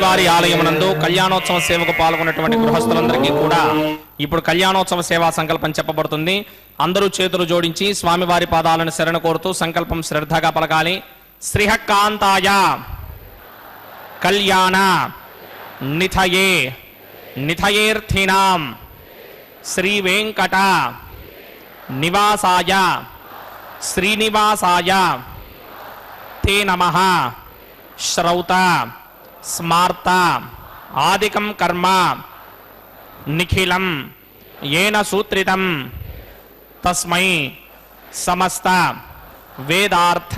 స్వామివారి ఆలయమునందు కళ్యాణోత్సవ సేవకు పాల్గొన్నటువంటి గృహస్థులందరికీ కూడా ఇప్పుడు కళ్యాణోత్సవ సేవా సంకల్పం చెప్పబడుతుంది. అందరూ చేతులు జోడించి స్వామివారి పాదాలను శరణ కోరుతూ సంకల్పం శ్రద్ధగా పలకాలి. శ్రీహకాంతాయ కళ్యాణ నిథయే నిథయేర్థినాం శ్రీ వెంకట నివాసాయ శ్రీనివాసాయ తే నమః. శ్రౌత స్మార్త ఆదికం కర్మ నిఖిలం ఏన సూత్రితం తస్మై సమస్త వేదార్థ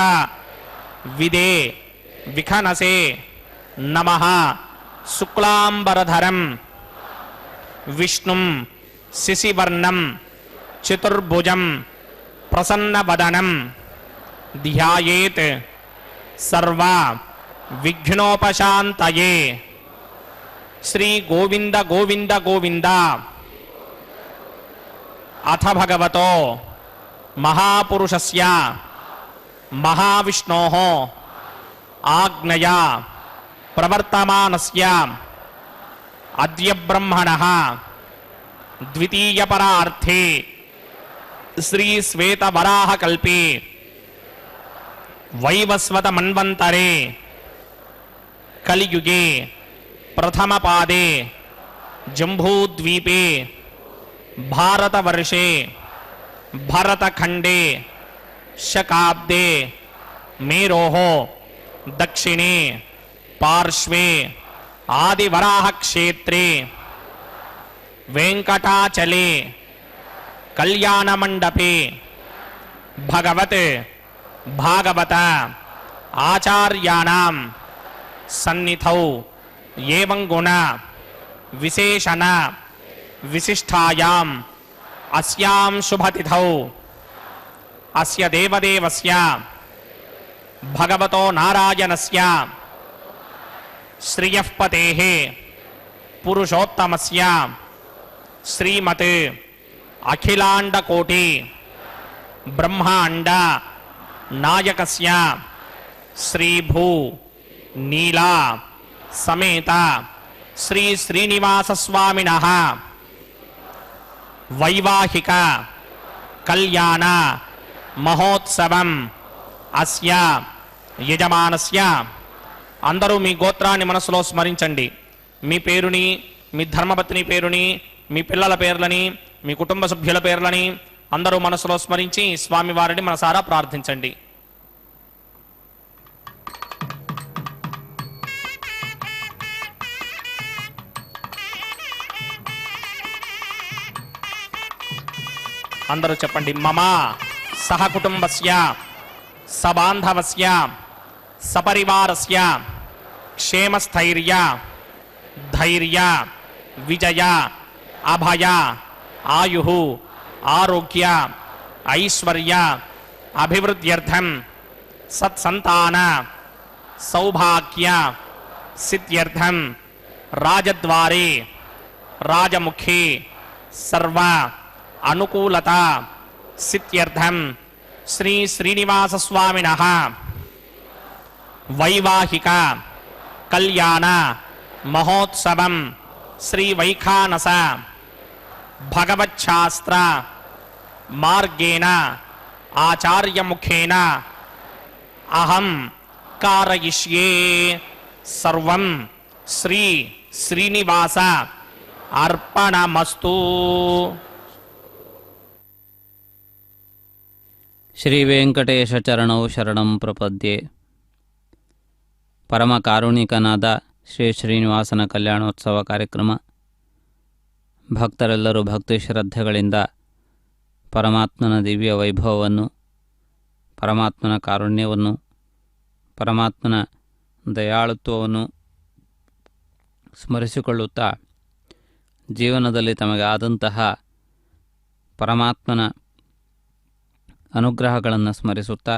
విదే విఖనసే నమః. శుక్లాంబరధరం విష్ణుం శశివర్ణం చతుర్భుజం ప్రసన్నవదనం ధ్యాయేత్ సర్వ విఘ్నోపశాంతయే. శ్రీ గోవింద గోవింద గోవింద. అథ భగవతో మహాపురుషస్య మహావిష్ణోః ఆజ్ఞయా ప్రవర్తమానస్య అద్య బ్రహ్మణః ద్వితీయపరార్థే శ్రీ శ్వేతవరాహకల్పే వైవస్వత మన్వంతరే కలియుగే ప్రథమపాదే జంబూద్వీపే భారతవర్షే భరతఖండే శకాబ్దే మేరోః దక్షిణే పార్శ్వే ఆదివరాహక్షేత్రే వెంకటాచలే కళ్యాణమండపే భగవత్ భాగవత ఆచార్యాణం సన్నిధౌ ఏవం గుణ విశేషణ విశిష్టాయాం అస్యాం శుభతిథౌ అస్య దేవదేవస్య భగవతో నారాయణస్య శ్రియఃపతేః పురుషోత్తమస్య శ్రీమత్ అఖిలాండకోటి బ్రహ్మాండ నాయకస్య శ్రీభూ నీలా సమేత శ్రీ శ్రీనివాసస్వామినః వైవాహిక కళ్యాణ మహోత్సవం అస్య యజమానస్య. అందరూ మీ గోత్రాన్ని మనసులో స్మరించండి. మీ పేరుని, మీ ధర్మపత్ని పేరుని, మీ పిల్లల పేర్లని, మీ కుటుంబ సభ్యుల పేర్లని అందరూ మనసులో స్మరించి స్వామివారిని మనసారా ప్రార్థించండి. అందరూ చెప్పండి. మమ సహకుటుంబస్య సబాంధవస్య సపరివారస్య క్షేమస్థైర్య ధైర్య విజయ అభయ ఆయుః ఆరోగ్య ఐశ్వర్య అభివృద్ధ్యర్థం సత్సంతాన సౌభాగ్య సిద్ధ్యర్థం రాజద్వారే రాజముఖే సర్వ అనుకూలత సిద్ధ్యర్థం శ్రీ శ్రీనివాసస్వామినః వైవాహిక కళ్యాణ మహోత్సవం శ్రీ వైఖానస భగవచ్ఛాస్త్ర మార్గేణ ఆచార్యముఖేన అహం కారయిష్యే. సర్వం శ్రీ శ్రీనివాస అర్పణమస్తు. ಶ್ರೀ ವೆಂಕಟೇಶ ಚರಣೌ ಶರಣಂ ಪ್ರಪದ್ಯೆ. ಪರಮ ಕಾರುಣಿಕನಾದ ಶ್ರೀ ಶ್ರೀನಿವಾಸನ ಕಲ್ಯಾಣೋತ್ಸವ ಕಾರ್ಯಕ್ರಮ. ಭಕ್ತರೆಲ್ಲರೂ ಭಕ್ತಿ ಶ್ರದ್ಧೆಗಳಿಂದ ಪರಮಾತ್ಮನ ದಿವ್ಯ ವೈಭವವನ್ನು, ಪರಮಾತ್ಮನ ಕಾರುಣ್ಯವನ್ನು, ಪರಮಾತ್ಮನ ದಯಾಳುತ್ವವನ್ನು ಸ್ಮರಿಸಿಕೊಳ್ಳುತ್ತಾ ಜೀವನದಲ್ಲಿ ತಮಗೆ ಆದಂತಹ ಪರಮಾತ್ಮನ ಅನುಗ್ರಹಗಳನ್ನು ಸ್ಮರಿಸುತ್ತಾ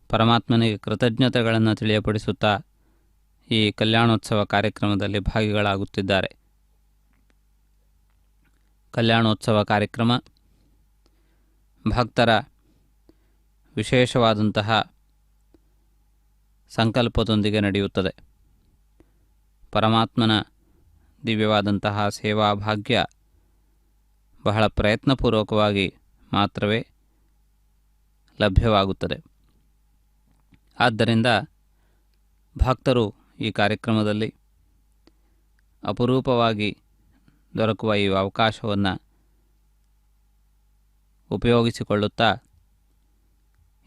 ಪರಮಾತ್ಮನಿಗೆ ಕೃತಜ್ಞತೆಗಳನ್ನು ತಿಳಿಯಪಡಿಸುತ್ತಾ ಈ ಕಲ್ಯಾಣೋತ್ಸವ ಕಾರ್ಯಕ್ರಮದಲ್ಲಿ ಭಾಗಿಗಳಾಗುತ್ತಿದ್ದಾರೆ. ಕಲ್ಯಾಣೋತ್ಸವ ಕಾರ್ಯಕ್ರಮ ಭಕ್ತರ ವಿಶೇಷವಾದಂತಹ ಸಂಕಲ್ಪದೊಂದಿಗೆ ನಡೆಯುತ್ತದೆ. ಪರಮಾತ್ಮನ ದಿವ್ಯವಾದಂತಹ ಸೇವಾ ಭಾಗ್ಯ ಬಹಳ ಪ್ರಯತ್ನಪೂರ್ವಕವಾಗಿ ಮಾತ್ರವೇ ಲಭ್ಯವಾಗುತ್ತದೆ. ಆದ್ದರಿಂದ ಭಕ್ತರು ಈ ಕಾರ್ಯಕ್ರಮದಲ್ಲಿ ಅಪರೂಪವಾಗಿ ದೊರಕುವ ಈ ಅವಕಾಶವನ್ನು ಉಪಯೋಗಿಸಿಕೊಳ್ಳುತ್ತಾ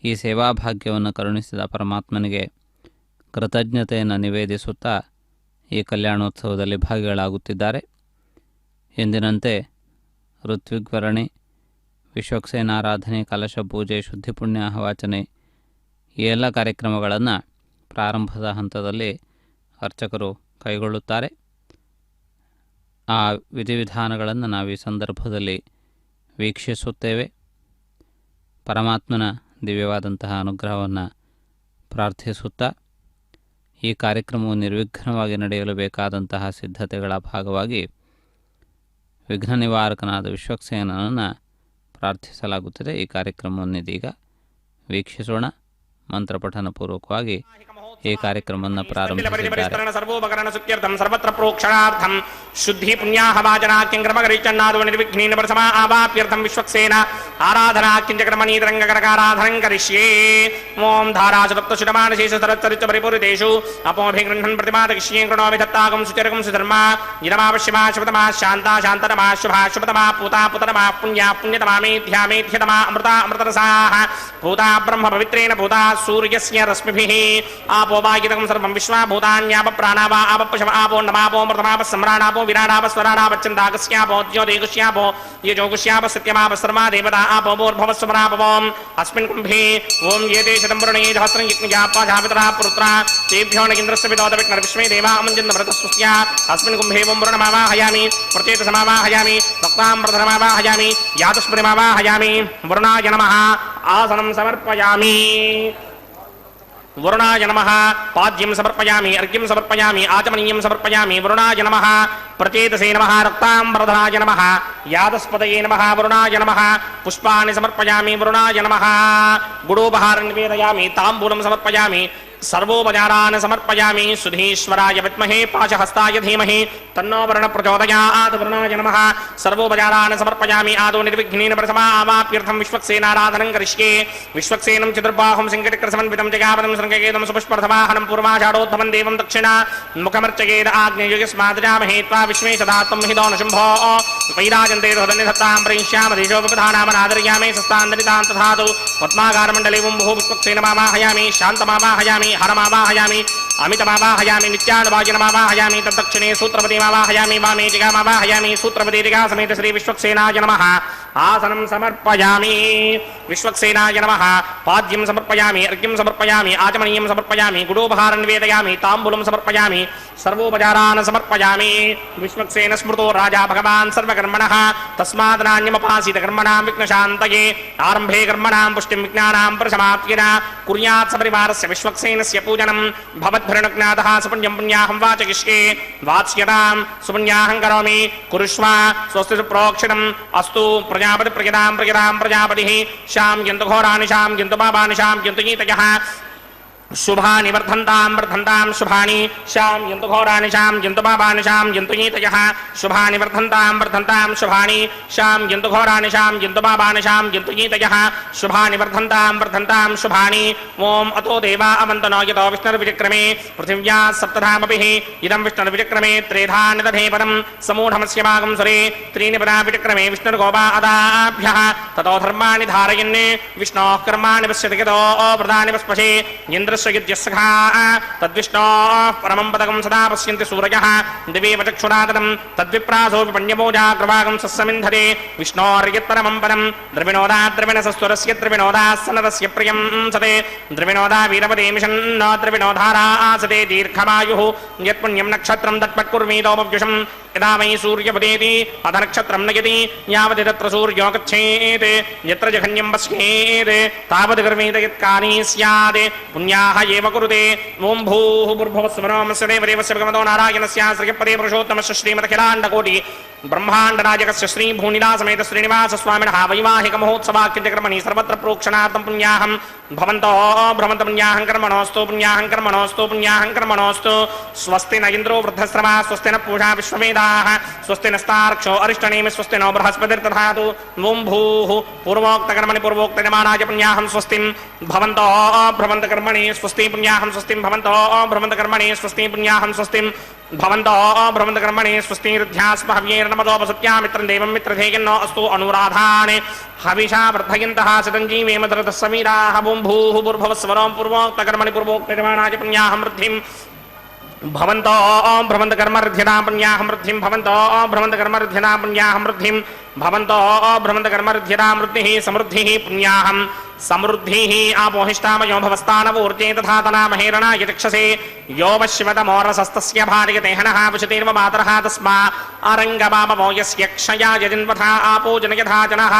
ಈ ಸೇವಾಭಾಗ್ಯವನ್ನು ಕರುಣಿಸಿದ ಪರಮಾತ್ಮನಿಗೆ ಕೃತಜ್ಞತೆಯನ್ನು ನಿವೇದಿಸುತ್ತಾ ಈ ಕಲ್ಯಾಣೋತ್ಸವದಲ್ಲಿ ಭಾಗಿಗಳಾಗುತ್ತಿದ್ದಾರೆ. ಎಂದಿನಂತೆ ಋತ್ವಿಗ್ವರಣೆ, ವಿಶ್ವಕ್ಸೇನಾರಾಧನೆ, ಕಲಶ ಪೂಜೆ, ಶುದ್ಧಿ ಪುಣ್ಯಾಹವಾಚನೆ ಈ ಎಲ್ಲ ಕಾರ್ಯಕ್ರಮಗಳನ್ನು ಪ್ರಾರಂಭದ ಹಂತದಲ್ಲಿ ಅರ್ಚಕರು ಕೈಗೊಳ್ಳುತ್ತಾರೆ. ಆ ವಿಧಿವಿಧಾನಗಳನ್ನು ನಾವು ಈ ಸಂದರ್ಭದಲ್ಲಿ ವೀಕ್ಷಿಸುತ್ತೇವೆ. ಪರಮಾತ್ಮನ ದಿವ್ಯವಾದಂತಹ ಅನುಗ್ರಹವನ್ನು ಪ್ರಾರ್ಥಿಸುತ್ತಾ ಈ ಕಾರ್ಯಕ್ರಮವು ನಿರ್ವಿಘ್ನವಾಗಿ ನಡೆಯಲು ಬೇಕಾದಂತಹ ಸಿದ್ಧತೆಗಳ ಭಾಗವಾಗಿ ವಿಘ್ನ ನಿವಾರಕನಾದ ವಿಶ್ವಕ್ಸೇನನನ್ನು ಪ್ರಾರ್ಥಿಸಲಾಗುತ್ತದೆ. ಈ ಕಾರ್ಯಕ್ರಮವನ್ನು ಇದೀಗ ವೀಕ್ಷಿಸೋಣ. ಮಂತ್ರಪಠನ ಪೂರ್ವಕವಾಗಿ ಈ ಕಾರ್ಯಕ್ರಮವನ್ನು ಪ್ರಾರಂಭಿಸಿದ್ದಾರೆ. ಸರ್ವೋಪಕರಣ ಸುಖ್ಯರ್ಥಂ ಸರ್ವತ್ರ ಪ್ರೋಕ್ಷಣಾರ್ಥಂ ಶುದ್ಧಿ ಪುಣ್ಯಾಹವಾಚನಾಖ್ಯಂ ಕ್ರಮಗರಿಚನ್ನಾದೋ ನಿರ್ವಿಘ್ನೇನ ಪ್ರಸಮಾ ಆವಾಪ್ಯರ್ಥಂ ವಿಶ್ವಕ್ಸೇನ ಆರಾಧನಾಖ್ಯಂ ಚಕ್ರಮಣೀತರಂಗಕರಕಾರಾಧನಂ ಕರಿಷ್ಯೇ. ಓಂ ಧಾರಾಸುತಪ್ತಶುಡಮಾನಶೇಷ ಸರಚ್ಚರಿತ ಪರಿಪೂರಿತೇಷು ಅಪೋಭಿಗೃಹ್ಣನ್ ಪ್ರತಿಮಾದಕಿಷ್ಯೇ ಕೃಣೋಮಿ ದತ್ತಾಗಂ ಸುಚರಕಂ ಸುಧರ್ಮಾ ಜಿನಮಾವಶ್ಯಮಾ ಶುಭತಮಾ ಶಾಂತಾ ಶಾಂತತಮಾ ಶುಭಾ ಶುಭತಮಾ ಪೂತಾ ಪುತತಮಾ ಪುಣ್ಯಾ ಪುಣ್ಯತಮಾ ಮೇಧ್ಯಾ ಮೇಧ್ಯತಮಾ ಅಮೃತಾ ಅಮೃತರಸಾಃ ಭೂತಾ ಬ್ರಹ್ಮ ಪವಿತ್ರೇಣ ಭೂತಾ ಸೂರ್ಯಸ್ಯ ರಶ್ಮಿಭಿಃ आपो वागितकं सर्वं विश्वा भूतान्याप प्राणावा आपपशव आपो नमापो मृतमाप सम्राणापो विराडाप स्वराडापच्चन्दाकस्यापो ज्योतिगुष्यापो यजोगुष्याप सत्यमाप सर्वा देवता आपो भूर्भवस्वरापवोम अस्मिन् कुम्भे ओम येते शतं वरुणे सहस्रं यज्ञजापा जापितरा पुत्रा तेभ्यो न इन्द्रस्य विदोदविघ्नर्विश्वे देवा अमञ्जन्न व्रतस्वस्या अस्मिन् कुम्भे ओम वरुणमावाहयामि प्रचेतसमावाहयामि भक्तामृतमावाहयामि यातस्मृतिमावाहयामि वरुणाय नमः आसनं समर्पयामि. वरुणाय नमः पाद्यं समर्पयामि अर्घ्यं समर्पयामि आचमनीयं समर्पयामि. वरुणाय नमः प्रचेतसे नमः रक्ताम्बरधराय नमः यादस्पदये नमः. वरुणाय नमः पुष्पाणि समर्पयामि. वरुणाय नमः गुडोपहारं निवेदयामि. ताम्बूलं समर्पयामि. सर्वोपचारान् समर्पयामि. सुधीश्वराय विद्महे पाशहस्ताय धीमहि तन्नो वरुणः प्रचोदयात्. वरुणाय नमः सर्वोपचारान् समर्पयामि. आदौ निर्विघ्नेन प्रथमा आवाप्यर्थं विश्वक्सेनाराधनं करिष्ये. विश्वक्सेनं चतुर्बाहुं सिंहचक्रसमन्वितं जगावनं शृङ्गकेतं सुपुष्पप्रथमाहनं पूर्वाषाढोद्धवं देवं दक्षिणा मुखमर्चयेद आग्नेयस्मादजामहे त्वा विश्वेशदात्तं हि दोनशुम्भो वैराजन्ते धन्यधत्तां प्रविश्यामधीशोपधानामनादर्यामे सस्तान्दरितां तथातु पद्माकारमण्डले वुम्भो विश्वक्सेनमावाहयामि. शान्तमावाहयामि. हरमावाहयामि. अमितमावाहयामि. नित्यानुभाजनमावाहयामि. तद्दक्षिणे सूत्रपतिमावाहयामि. वामे जिगामावाहयामि. सूत्रपति जिगा समेत श्री विश्वक्सेनाय नमः आसनं समर्पयामि. विश्वक्सेनाय नमः पाद्यं समर्पयामि. अर्घ्यं समर्पयामि. आचमनीयं समर्पयामि. गुडोपहारं निवेदयामि. ताम्बूलं समर्पयामि. सर्वोपचारान् समर्पयामि. विश्वक्सेन स्मृतो राजा भगवान् सर्वकर्मणः तस्मात् नान्यमुपासीत कर्मणां विघ्नशान्तये. आरम्भे कर्मणां पुष्टिं विज्ञानां प्रसमाप्तिना कुर्यात् सपरिवारस्य विश्वक्सेनस्य पूजनं भवद्भरणज्ञातः सुपुण्यं पुण्याहं वाचयिष्ये. वाच्यतां सुपुण्याहं करोमि. कुरुष्व स्वस्ति सुप्रोक्षणम् अस्तु. प्रजापति प्रजतां प्रजतां प्रजापतिः शां यन्तु घोराणि शां यन्तु पापानि शां यन्तु गीतयः शुभानि वर्धन्तां वर्धन्तां शुभानि शां यन्तु घोराणि शां यन्तु पापानि शां यन्तु नीतयः शुभानि वर्धन्तां वर्धन्तां शुभानि शां यन्तु घोराणि शां यन्तु पापानि शां यन्तु नीतयः शुभानि वर्धन्तां वर्धन्तां शुभानि. ओम अतो देवा अवन्तनो यतो विष्णुर्विचक्रमे पृथिव्या सप्तधामभिः इदं विष्णुर्विचक्रमे त्रेधा निदधे पदं समूढमस्य भागं सुरे त्रीणि पदा विचक्रमे विष्णुर्गोपा अदाभ्यः ततो धर्माणि धारयन् विष्णोः कर्माणि पश्यति यतो व्रतानि पस्पशे इन्द्र यद्यस्सखा तद्विष्णोः परमं पदकं सदा पश्यन्ति सूरयः दिवेव चक्षुराततं तद्विप्रासोऽपि पण्यमोजाग्रवागं सस्समिन्धते विष्णोर्यत्परमं पदं द्रविणोदा द्रविणसस्वरस्य द्रविणोदासनरस्य प्रियं सते द्रविणोदा वीरपदे मिषन्नो द्रविणोधारा आसते दीर्घमायुः यत्पुण्यं नक्षत्रं तत्पत्कुर्मीतोपव्युषं यदा वै सूर्यपदेति अथ नक्षत्रं नयति यावत् तत्र सूर्यो गच्छेत् यत्र जघन्यं पश्येत् तावत् कर्मेत यत्कानि स्यात् पुण्याः एव कुरुते. ओम भूः भुर्भुवः स्वरोमस्य देवदेवस्य भगवतो नारायणस्य श्रीपदे पुरुषोत्तमस्य श्रीमदखिलाण्डकोटि ब्रह्माण्डराजकस्य श्री भूनिलासमेत श्रीनिवास स्वामिनः वैवाहिक महोत्सवाख्यक्रमणि सर्वत्र प्रोक्षणार्थं पुण्याहं भवन्तो भ्रमन्त पुण्याहं कर्मणोऽस्तु पुण्याहं कर्मणोऽस्तु पुण्याहं कर्मणोऽस्तु स्वस्ति न इंद्रो वृद्धश्रवा स्वस्ति न पूषा विश्ववेदाः स्वस्ति नस्तार्क्ष्यो अरिष्टनेमि स्वस्ति नो बृहस्पतिर्दधातु ओं भूः पूर्वोक्तकर्मणि पूर्वोक्तयमानाय पुण्याहं स्वस्तिं भवन्तो भ्रमन्तकर्मणि स्वस्ति पुण्याहं स्वस्तिं भवन्तो भ्रमन्तकर्मणि स्वस्ति पुण्याहं स्वस्तिं भवन्तो भ्रमन्तकर्मणि स्वस्ति रुध्यास्म हव्यैर्नमदोपसत्या मित्रं देवं मित्रधेयन्नो अस्तु अनुराधाने हविषा वर्धयन्तः शतञ्जीवेम दरतः समीराः ओं भूः भूर्भुवस्वरं पूर्वोक्तकर्मणि पूर्वोक्तयमानाय पुण्याहं वृद्धिं भवन्तो भ्रमन्तकर्मर्ध्यतां पुण्याहं वृद्धिं भवन्तो भ्रमन्तकर्मर्ध्यतां पुण्याहं वृद्धिं भवन्तो भ्रमन्तकर्मर्ध्यतां वृद्धिः समृद्धिः पुण्याहं समृद्धिः आपोहिष्टामयो भवस्तानवूर्जे तथा तनामहेरणाय चक्षसे यो वश्यवतमोरसस्तस्य भार्यते हनः वशतेर्व मातरः तस्मा अरङ्गमामवो यस्य क्षयाय जन्वथा आपो जनयथा जनः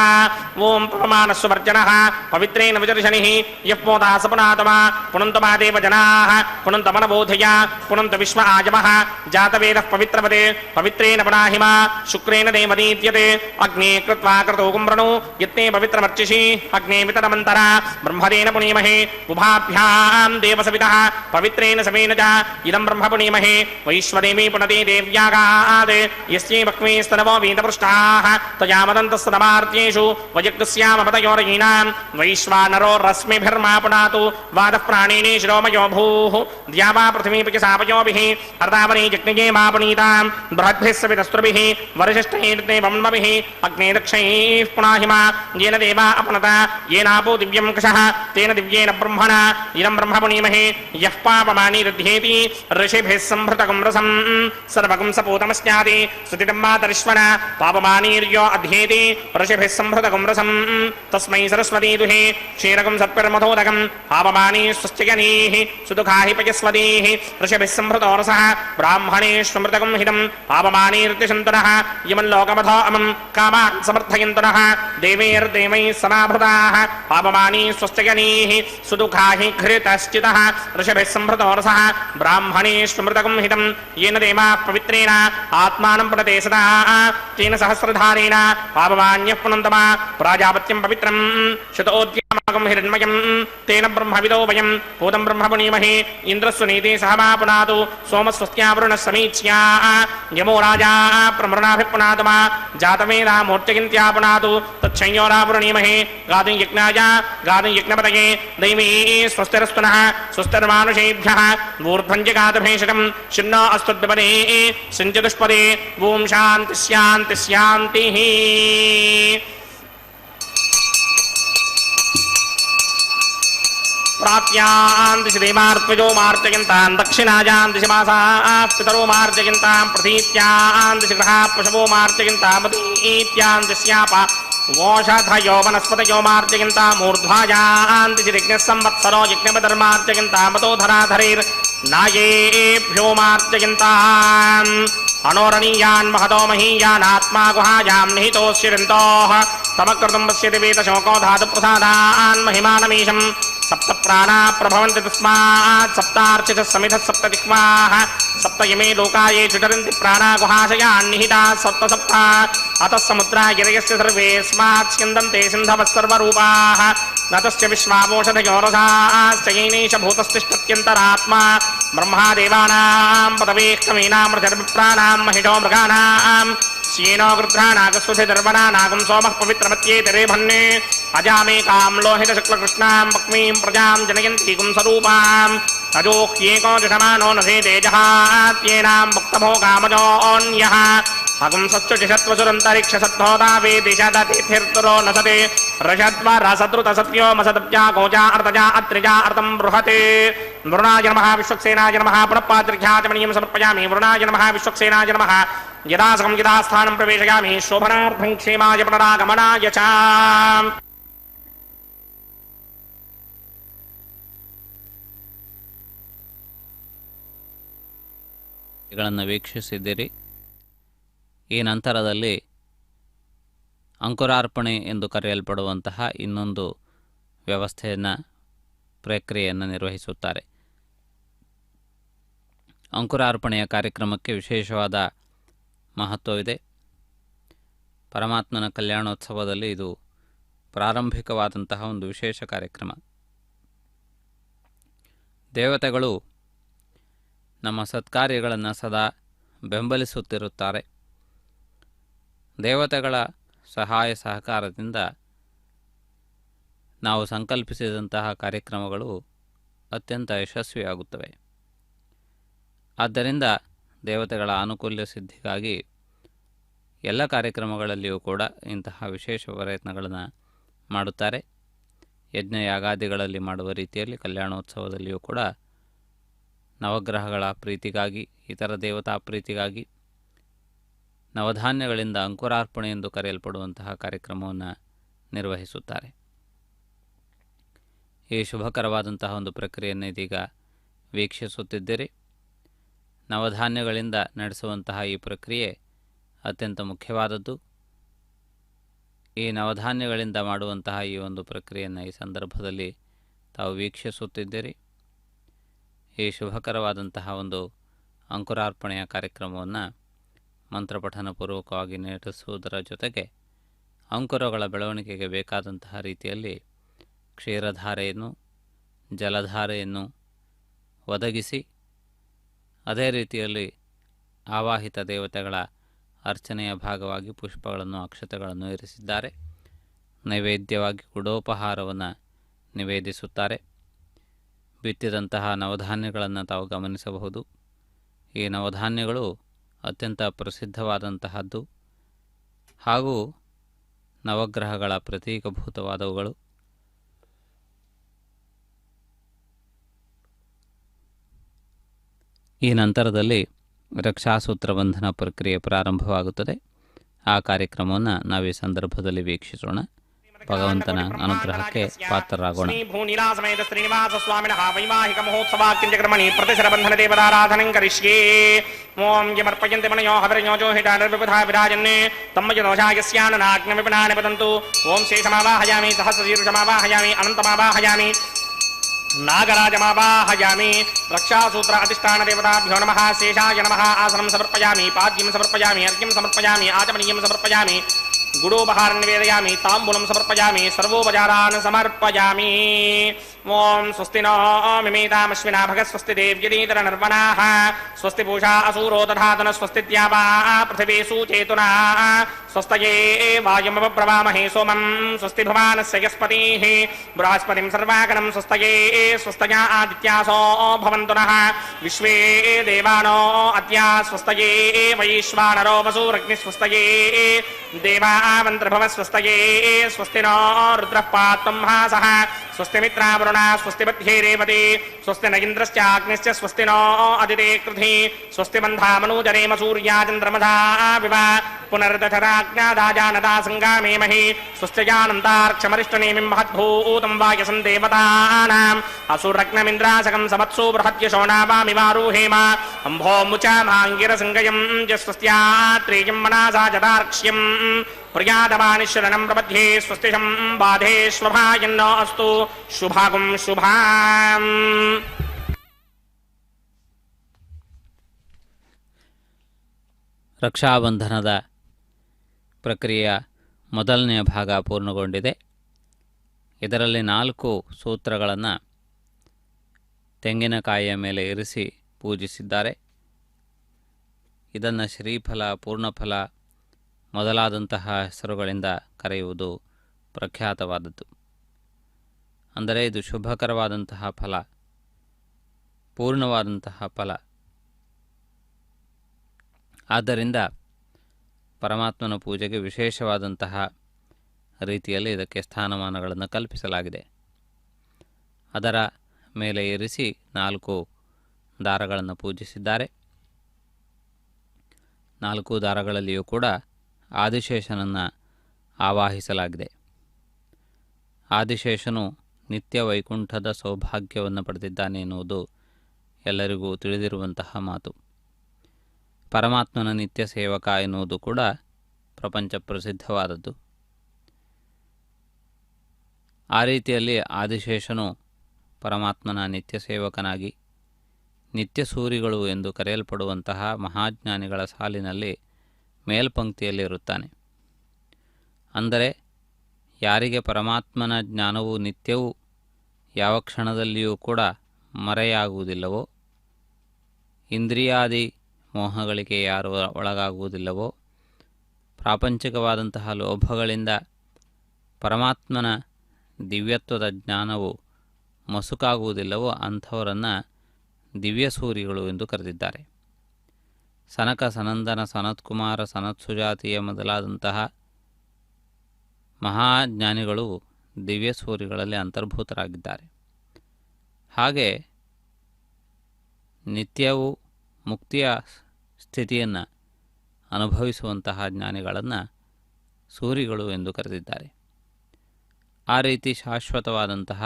ॐ पवमानस्वर्जनः पवित्रेण विजर्शनिः यः पोता सपुनातमा पुनन्तमा देवजनाः पुनन्तमनबोधय पुनन्त विश्व आजमः जातवेदः पवित्रवदे पवित्रेण पुनाहिमा शुक्रेण देवदीत्यते अग्ने कृत्वा क्रतो कुम्रणो यत्ने पवित्रमर्चिषि अग्ने वितरमन्त ब्रह्मदेन पुनीमहे उभाभ्यां देवसवितः पवित्रेण समेन च इदं ब्रह्म पुनीमहे वैश्वदेवी पुनते देव्यागात् यस्यै वक्मे स्तनवो वीतपृष्टाः तया मदन्तस्तनमार्त्येषु वयक्तस्यामपतयोरयीनां वैश्वानरो रश्मिभिर्मा पुनातु वादः प्राणेने शिरोमयो भूः द्यावा पृथिवीपि सापयोभिः अर्धावने जग्निजे मा पुनीतां बृहद्भिः सवितस्त्रुभिः वरिष्ठैर्देवं वम्नभिः अग्ने दक्षैः पुनाहिमा येन देवा अपनता येनापो दिव्यं कषः तेन दिव्येन ब्रह्मणा इदं ब्रह्म पुनीमहे यः पापमानि रुध्येति ऋषिभिः संभृतकं रसं सर्वकं सपूतमस्याति सुतितं मातरिश्वना पापमानीर्यो अध्येति ऋषिभिः संभृतकं रसं तस्मै सरस्वती दुहे क्षीरकं सत्पिर्मथोदकं पापमानी स्वस्तिगनीः सुदुःखाहि पयस्वतीः ऋषिभिः संभृतो रसः ब्राह्मणेष्वमृतकं हितं पापमानीर्तिशन्तनः यमल्लोकमथो अमं कामान् समर्थयन्तनः देवैर्देवैः समाभृताः पापमानी स्वस्तिगनीः सुदुःखाहि घृतश्चितः ऋषभिः संभृतो रसः ब्राह्मणेष्वमृतकं हितं येन देवाः पवित्रेण आत्मानं पुनते सदा तेन सहस्रधारेण पापमान्यः पुनन्तमा प्राजापत्यं पवित्रं शतोद्यमागं हिरण्मयं तेन ब्रह्मविदो वयं पूतं ब्रह्म पुनीमहे इन्द्रस्वनीते सह मा पुनातु सोमस्वस्त्या वरुणः समीच्या यमो राजा प्रमृणाभिः पुनातमा जातवेदा मूर्तिगिन्त्या पुनातु तच्छंयोरा पुरणीमहे गातुं यज्ञाय गातुं यज्ञपतये दैवी स्वस्तिरस्तुनः स्वस्तिर्मानुषेभ्यः ऊर्ध्वञ्जगातभेषजं शिन्नो अस्तुद्विपदे सिञ्चतुष्पदे ॐ शान्ति शान्ति शान्तिः प्राप्यां दिशि देवार्त्वजो मार्जयन्तां दक्षिणायां दिशि मासाः पितरो मार्जयन्तां प्रतीत्यां दिशि गृहाः पशवो मार्जयन्तां मतीत्यां दिश्यापा वोषधयो वनस्पतयो मार्जयन्तां मूर्ध्वायां दिशि यज्ञः संवत्सरो यज्ञपदर्मार्जयन्तां मतो धराधरैर्नायेभ्यो मार्जयन्ताम् अनोरणीयान् महतो महीयानात्मा गुहायां निहितोऽस्यन्तोः तमकृतं पश्यति वेदशोको धातुप्रसादान् महिमानमीशम् सप्त प्राणा प्रभवन्ति तस्मात् सप्तार्चितः समिधः सप्त जिह्वाः सप्त इमे लोकाये चुटरन्ति प्राणा गुहाशयान् निहिताः सप्त सप्त अतः समुद्रा गिरयस्य सर्वेऽस्मात् स्यन्दन्ते सिन्धवः सर्वरूपाः नतश्च विश्वावोषधयो रसाश्च येनैष भूतस्तिष्ठत्यन्तरात्मा ब्रह्मा देवानां पदवेः कवीनामृतर्विप्राणां महिषो मृगाणां श्येनो गृध्रानागस्वधिर्वणानागं सोमः पवित्रमत्येतरेभन्ने अजामेकां लोहितशुक्लकृष्णां पक्मीं प्रजां जनयन्तीकुं स्वरूपाम् अजोह्येको जषमानो नभे तेजहात्येनां भक्तभोगामजोऽन्यः हगुंसच्युचिषत्वसुरन्तरिक्षसत्तोदा वेदिशदतिथिर्तुरो नसते रषद्वरसद्रुतसत्यो मसदप्या गोजा अर्तजा अत्रिजा अर्तं बृहते वरुणाय नमः विश्वक्सेनाय नमः पुनः पात्रिख्याचमनीयं समर्पयामि वरुणाय नमः विश्वक्सेनाय नमः यदा सकं यदा स्थानं प्रवेशयामि शोभनार्थं क्षेमाय पुनरागमनाय च ಗಳನ್ನು ವೀಕ್ಷಿಸಿದ್ದೀರಿ. ಈ ನಂತರದಲ್ಲಿ ಅಂಕುರಾರ್ಪಣೆ ಎಂದು ಕರೆಯಲ್ಪಡುವಂತಹ ಇನ್ನೊಂದು ಪ್ರಕ್ರಿಯೆಯನ್ನು ನಿರ್ವಹಿಸುತ್ತಾರೆ. ಅಂಕುರಾರ್ಪಣೆಯ ಕಾರ್ಯಕ್ರಮಕ್ಕೆ ವಿಶೇಷವಾದ ಮಹತ್ವವಿದೆ. ಪರಮಾತ್ಮನ ಕಲ್ಯಾಣೋತ್ಸವದಲ್ಲಿ ಇದು ಪ್ರಾರಂಭಿಕವಾದಂತಹ ಒಂದು ವಿಶೇಷ ಕಾರ್ಯಕ್ರಮ. ದೇವತೆಗಳು ನಮ್ಮ ಸತ್ಕಾರ್ಯಗಳನ್ನು ಸದಾ ಬೆಂಬಲಿಸುತ್ತಿರುತ್ತಾರೆ. ದೇವತೆಗಳ ಸಹಾಯ ಸಹಕಾರದಿಂದ ನಾವು ಸಂಕಲ್ಪಿಸಿದಂತಹ ಕಾರ್ಯಕ್ರಮಗಳು ಅತ್ಯಂತ ಯಶಸ್ವಿಯಾಗುತ್ತವೆ. ಆದ್ದರಿಂದ ದೇವತೆಗಳ ಅನುಕೂಲ್ಯ ಸಿದ್ಧಿಗಾಗಿ ಎಲ್ಲ ಕಾರ್ಯಕ್ರಮಗಳಲ್ಲಿಯೂ ಕೂಡ ಇಂತಹ ವಿಶೇಷ ಪ್ರಯತ್ನಗಳನ್ನು ಮಾಡುತ್ತಾರೆ. ಯಜ್ಞ ಯಾಗಾದಿಗಳಲ್ಲಿ ಮಾಡುವ ರೀತಿಯಲ್ಲಿ ಕಲ್ಯಾಣೋತ್ಸವದಲ್ಲಿಯೂ ಕೂಡ ನವಗ್ರಹಗಳ ಪ್ರೀತಿಗಾಗಿ, ಇತರ ದೇವತಾ ಪ್ರೀತಿಗಾಗಿ ನವಧಾನ್ಯಗಳಿಂದ ಅಂಕುರಾರ್ಪಣೆ ಎಂದು ಕರೆಯಲ್ಪಡುವಂತಹ ಕಾರ್ಯಕ್ರಮವನ್ನು ನಿರ್ವಹಿಸುತ್ತಾರೆ. ಈ ಶುಭಕರವಾದಂತಹ ಒಂದು ಪ್ರಕ್ರಿಯೆಯನ್ನು ಇದೀಗ ವೀಕ್ಷಿಸುತ್ತಿದ್ದೀರಿ. ನವಧಾನ್ಯಗಳಿಂದ ನಡೆಸುವಂತಹ ಈ ಪ್ರಕ್ರಿಯೆ ಅತ್ಯಂತ ಮುಖ್ಯವಾದದ್ದು. ಈ ನವಧಾನ್ಯಗಳಿಂದ ಮಾಡುವಂತಹ ಈ ಒಂದು ಪ್ರಕ್ರಿಯೆಯನ್ನು ಈ ಸಂದರ್ಭದಲ್ಲಿ ತಾವು ವೀಕ್ಷಿಸುತ್ತಿದ್ದೀರಿ. ಈ ಶುಭಕರವಾದಂತಹ ಒಂದು ಅಂಕುರಾರ್ಪಣೆಯ ಕಾರ್ಯಕ್ರಮವನ್ನು ಮಂತ್ರಪಠನಪೂರ್ವಕವಾಗಿ ನಡೆಸುವುದರ ಜೊತೆಗೆ ಅಂಕುರಗಳ ಬೆಳವಣಿಗೆಗೆ ಬೇಕಾದಂತಹ ರೀತಿಯಲ್ಲಿ ಕ್ಷೀರಧಾರೆಯನ್ನು, ಜಲಧಾರೆಯನ್ನು ಒದಗಿಸಿ, ಅದೇ ರೀತಿಯಲ್ಲಿ ಆವಾಹಿತ ದೇವತೆಗಳ ಅರ್ಚನೆಯ ಭಾಗವಾಗಿ ಪುಷ್ಪಗಳನ್ನು, ಅಕ್ಷತೆಗಳನ್ನು ಇರಿಸಿದ್ದಾರೆ. ನೈವೇದ್ಯವಾಗಿ ಗುಡೋಪಹಾರವನ್ನು ನಿವೇದಿಸುತ್ತಾರೆ. ಬಿತ್ತಿದಂತಹ ನವಧಾನ್ಯಗಳನ್ನು ತಾವು ಗಮನಿಸಬಹುದು. ಈ ನವಧಾನ್ಯಗಳು ಅತ್ಯಂತ ಪ್ರಸಿದ್ಧವಾದಂತಹದ್ದು ಹಾಗೂ ನವಗ್ರಹಗಳ ಪ್ರತೀಕಭೂತವಾದವುಗಳು. ಈ ನಂತರದಲ್ಲಿ ರಕ್ಷಾಸೂತ್ರ ಬಂಧನ ಪ್ರಕ್ರಿಯೆ ಪ್ರಾರಂಭವಾಗುತ್ತದೆ. ಆ ಕಾರ್ಯಕ್ರಮವನ್ನು ನಾವು ಈ ಸಂದರ್ಭದಲ್ಲಿ ವೀಕ್ಷಿಸೋಣ. ಭಗವಂತನ ಅನುಗ್ರಹಕ್ಕೆ ಪಾತ್ರರಾಗೋಣ. ಭೂನಿಲಾಸಮೇತ ಶ್ರೀನಿವಾಸ ಸ್ವಾಮಿನ ವೈವಾಹಿಕ ಮಹೋತ್ಸವಾಕ್ಯಂಜಕ್ರಮಣಿ ಪ್ರತಿಶರ ಬಂಧನ ದೇವತಾರಾಧನಂ ಕರಿಷ್ಯೇ. ಓಂ ಯಮರ್ಪಯಂತೆ ಮನಯೋ ಹವಿರಯೋಜೋ ಹಿಟಾರ್ವಿಬುಧಾ ವಿರಾಜನ್ನೇ ತಮ್ಮಜದೋಷಾಯಸ್ಯಾನನಾಗ್ನ ವಿಪಣಾನಿ ಪದಂತು. ಓಂ ಶೇಷಮಾವಾಹಯಾಮಿ, ಸಹಸ್ರಶೀರ್ಷಮಾವಾಹಯಾಮಿ, ಅನಂತಮಾವಾಹಯಾಮಿ, ನಾಗರಾಜಮಾವಾಹಯಾಮಿ. ರಕ್ಷಾಸೂತ್ರ ಅಧಿಷ್ಠಾನ ದೇವತಾಭ್ಯೋ ನಮಃ. ಶೇಷಾಯ ನಮಃ. ಆಸನಂ ಸಮರ್ಪಯಾಮಿ, ಪಾದ್ಯಂ ಸಮರ್ಪಯಾಮಿ, ಅರ್ಘ್ಯಂ ಸಮರ್ಪಯಾಮಿ, ಆಚಮನೀಯಂ ಸಮರ್ಪಯಾಮಿ, ಗುಡೋಪಹಾರಂ ನಿವೇದಯಾಮಿ, ತಾಂಬೂಲಂ ಸಮರ್ಪಯಾಮಿ, ಸರ್ವೋಪಚಾರಾನ್ ಸಮರ್ಪಯಾಮಿ. ಓಂ ಸ್ವಸ್ತಿ ನೋ ಮಿಮೇತಾಮಶ್ವಿನಾ ಭಗ ಸ್ವಸ್ತಿ ದೇವ್ಯದೀತರ ನರ್ವಣಾಃ ಸ್ವಸ್ತಿ ಪೂಷಾ ಅಸೂರೋ ದಧಾತನ ಸ್ವಸ್ತಿ ದ್ಯಾವಾ ಪೃಥಿವೀ ಸೂಚೇತುನಾ ಸ್ವಸ್ತಯೇ ವಾಯುಮವ ಪ್ರವಾಮಹೇ ಸೋಮಂ ಸ್ವಸ್ತಿ ಭುವಾನಸ್ಯ ಯಸ್ಪತಿಃ ಬೃಹಸ್ಪತಿಂ ಸರ್ವಾಗಣಂ ಸ್ವಸ್ತಯೇ ಸ್ವಸ್ತಯಾ ಆದಿತ್ಯಾಸೋ ಭವಂತು ನಃ ವಿಶ್ವೇ ದೇವಾನೋ ಅದ್ಯ ಸ್ವಸ್ತಯೇ ವೈಶ್ವಾನರೋ ವಸೂರಗ್ನಿ ಸ್ವಸ್ತಯೇ ದೇವಾಮಂತ್ರಭವ ಸ್ವಸ್ತಯೇ ಸ್ವಸ್ತಿ ನೋ ರುದ್ರಃ ಪಾತ್ವಂ ಹಾಸಃ ಸ್ವಸ್ತಿ ಮಿತ್ರಾವರುಣ ಸ್ವಸ್ತಿ ಬಧ್ಯೇ ರೇವತಿ ಸ್ವಸ್ತಿ ನ ಇಂದ್ರಶ್ಚಾಗ್ನಿಶ್ಚ ಸ್ವಸ್ತಿ ನೋ ಅದಿತೆ ಕೃಧಿ ಸ್ವಸ್ತಿ ಬಂಧಾ ಮನೂಜರೇಮ ಸೂರ್ಯಾಚಂದ್ರಮಧಾ ವಿವ ಪುನರ್ದಶರಾಜ್ಞಾದಾಜಾನದಾ ಸಂಗಾಮೇಮಹಿ ಸ್ವಸ್ತ್ಯಜಾನಂತಾರ್ಕ್ಷಮರಿಷ್ಟನೇಮಿಂ ಮಹದ್ಭೂತಂ ವಾಯಸಂ ದೇವತಾನಾಂ ಅಸುರಗ್ನಮಿಂದ್ರಾಸಕಂ ಸಮತ್ಸು ಬೃಹತ್ಯಶೋಣಾವಾಮಿವಾರುಹೇಮ ಅಂಭೋ ಮುಚಾಮಾಂಗಿರಸಂಗಯಂ ಸ್ವಸ್ತ್ಯಾತ್ರೇಯಂ ಮನಾಸಾ ಜದಾರ್ಕ್ಷ್ಯಂ ಪ್ರಿಯಾದಮಾನಿಶ್ವರನಂ ಪ್ರಪದ್ಯೆ ಸ್ವಸ್ತಿಷಂ ಬಾಧೇ ಸ್ವಭಾಯನ್ನೋ ಅಸ್ತು ಶುಭಾಗುಂ ಶುಭಾಂ. ರಕ್ಷಾಬಂಧನದ ಪ್ರಕ್ರಿಯೆಯ ಮೊದಲನೆಯ ಭಾಗ ಪೂರ್ಣಗೊಂಡಿದೆ. ಇದರಲ್ಲಿ 4 ಸೂತ್ರಗಳನ್ನು ತೆಂಗಿನಕಾಯಿಯ ಮೇಲೆ ಇರಿಸಿ ಪೂಜಿಸಿದ್ದಾರೆ. ಇದನ್ನು ಶ್ರೀಫಲ, ಪೂರ್ಣಫಲ ಮೊದಲಾದಂತಹ ಹೆಸರುಗಳಿಂದ ಕರೆಯುವುದು ಪ್ರಖ್ಯಾತವಾದದ್ದು. ಅಂದರೆ ಇದು ಶುಭಕರವಾದಂತಹ ಫಲ, ಪೂರ್ಣವಾದಂತಹ ಫಲ. ಆದ್ದರಿಂದ ಪರಮಾತ್ಮನ ಪೂಜೆಗೆ ವಿಶೇಷವಾದಂತಹ ರೀತಿಯಲ್ಲಿ ಇದಕ್ಕೆ ಸ್ಥಾನಮಾನಗಳನ್ನು ಕಲ್ಪಿಸಲಾಗಿದೆ. ಅದರ ಮೇಲೆ ಇರಿಸಿ 4 ದಾರಗಳನ್ನು ಪೂಜಿಸಿದ್ದಾರೆ. 4 ದಾರಗಳಲ್ಲಿಯೂ ಕೂಡ ಆದಿಶೇಷನನ್ನು ಆವಾಹಿಸಲಾಗಿದೆ. ಆದಿಶೇಷನು ನಿತ್ಯ ವೈಕುಂಠದ ಸೌಭಾಗ್ಯವನ್ನು ಪಡೆದಿದ್ದಾನೆ ಎನ್ನುವುದು ಎಲ್ಲರಿಗೂ ತಿಳಿದಿರುವಂತಹ ಮಾತು. ಪರಮಾತ್ಮನ ನಿತ್ಯ ಸೇವಕ ಎನ್ನುವುದು ಕೂಡ ಪ್ರಪಂಚ ಪ್ರಸಿದ್ಧವಾದದ್ದು. ಆ ರೀತಿಯಲ್ಲಿ ಆದಿಶೇಷನು ಪರಮಾತ್ಮನ ನಿತ್ಯ ಸೇವಕನಾಗಿ ನಿತ್ಯ ಸೂರಿಗಳು ಎಂದು ಕರೆಯಲ್ಪಡುವಂತಹ ಮಹಾಜ್ಞಾನಿಗಳ ಸಾಲಿನಲ್ಲಿ ಮೇಲ್ಪಂಕ್ತಿಯಲ್ಲಿರುತ್ತಾನೆ. ಅಂದರೆ ಯಾರಿಗೆ ಪರಮಾತ್ಮನ ಜ್ಞಾನವು ನಿತ್ಯವೂ ಯಾವ ಕ್ಷಣದಲ್ಲಿಯೂ ಕೂಡ ಮರೆಯಾಗುವುದಿಲ್ಲವೋ, ಇಂದ್ರಿಯಾದಿ ಮೋಹಗಳಿಗೆ ಯಾರು ಒಳಗಾಗುವುದಿಲ್ಲವೋ, ಪ್ರಾಪಂಚಿಕವಾದಂತಹ ಲೋಭಗಳಿಂದ ಪರಮಾತ್ಮನ ದಿವ್ಯತ್ವದ ಜ್ಞಾನವು ಮಸುಕಾಗುವುದಿಲ್ಲವೋ ಅಂಥವರನ್ನು ದಿವ್ಯಸೂರಿಗಳು ಎಂದು ಕರೆದಿದ್ದಾರೆ. ಸನಕ, ಸನಂದನ, ಸನತ್ಕುಮಾರ, ಸನತ್ಸುಜಾತಿಯ ಮೊದಲಾದಂತಹ ಮಹಾಜ್ಞಾನಿಗಳು ದಿವ್ಯಸೂರಿಗಳಲ್ಲಿ ಅಂತರ್ಭೂತರಾಗಿದ್ದಾರೆ. ಹಾಗೆ ನಿತ್ಯವೂ ಮುಕ್ತಿಯ ಸ್ಥಿತಿಯನ್ನು ಅನುಭವಿಸುವಂತಹ ಜ್ಞಾನಿಗಳನ್ನು ಸೂರಿಗಳು ಎಂದು ಕರೆದಿದ್ದಾರೆ. ಆ ರೀತಿ ಶಾಶ್ವತವಾದಂತಹ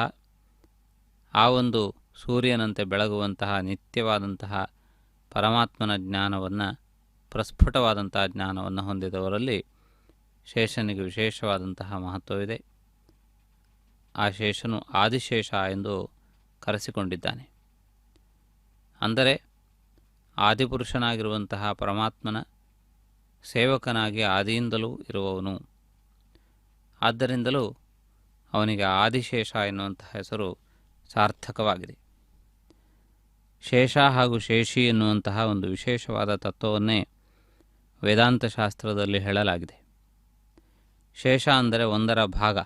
ಆ ಒಂದು ಸೂರ್ಯನಂತೆ ಬೆಳಗುವಂತಹ ನಿತ್ಯವಾದಂತಹ ಪರಮಾತ್ಮನ ಜ್ಞಾನವನ್ನು, ಪ್ರಸ್ಫುಟವಾದಂತಹ ಜ್ಞಾನವನ್ನು ಹೊಂದಿದವರಲ್ಲಿ ಶೇಷನಿಗೆ ವಿಶೇಷವಾದಂತಹ ಮಹತ್ವವಿದೆ. ಆ ಶೇಷನು ಆದಿಶೇಷ ಎಂದು ಕರೆಸಿಕೊಂಡಿದ್ದಾನೆ. ಅಂದರೆ ಆದಿಪುರುಷನಾಗಿರುವಂತಹ ಪರಮಾತ್ಮನ ಸೇವಕನಾಗಿ ಆದಿಯಿಂದಲೂ ಇರುವವನು. ಆದ್ದರಿಂದಲೂ ಅವನಿಗೆ ಆದಿಶೇಷ ಎನ್ನುವಂತಹ ಹೆಸರು ಸಾರ್ಥಕವಾಗಿದೆ. ಶೇಷ ಹಾಗೂ ಶೇಷಿ ಎನ್ನುವಂತಹ ಒಂದು ವಿಶೇಷವಾದ ತತ್ವವನ್ನೇ ವೇದಾಂತ ಶಾಸ್ತ್ರದಲ್ಲಿ ಹೇಳಲಾಗಿದೆ. ಶೇಷ ಅಂದರೆ ಒಂದರ ಭಾಗ,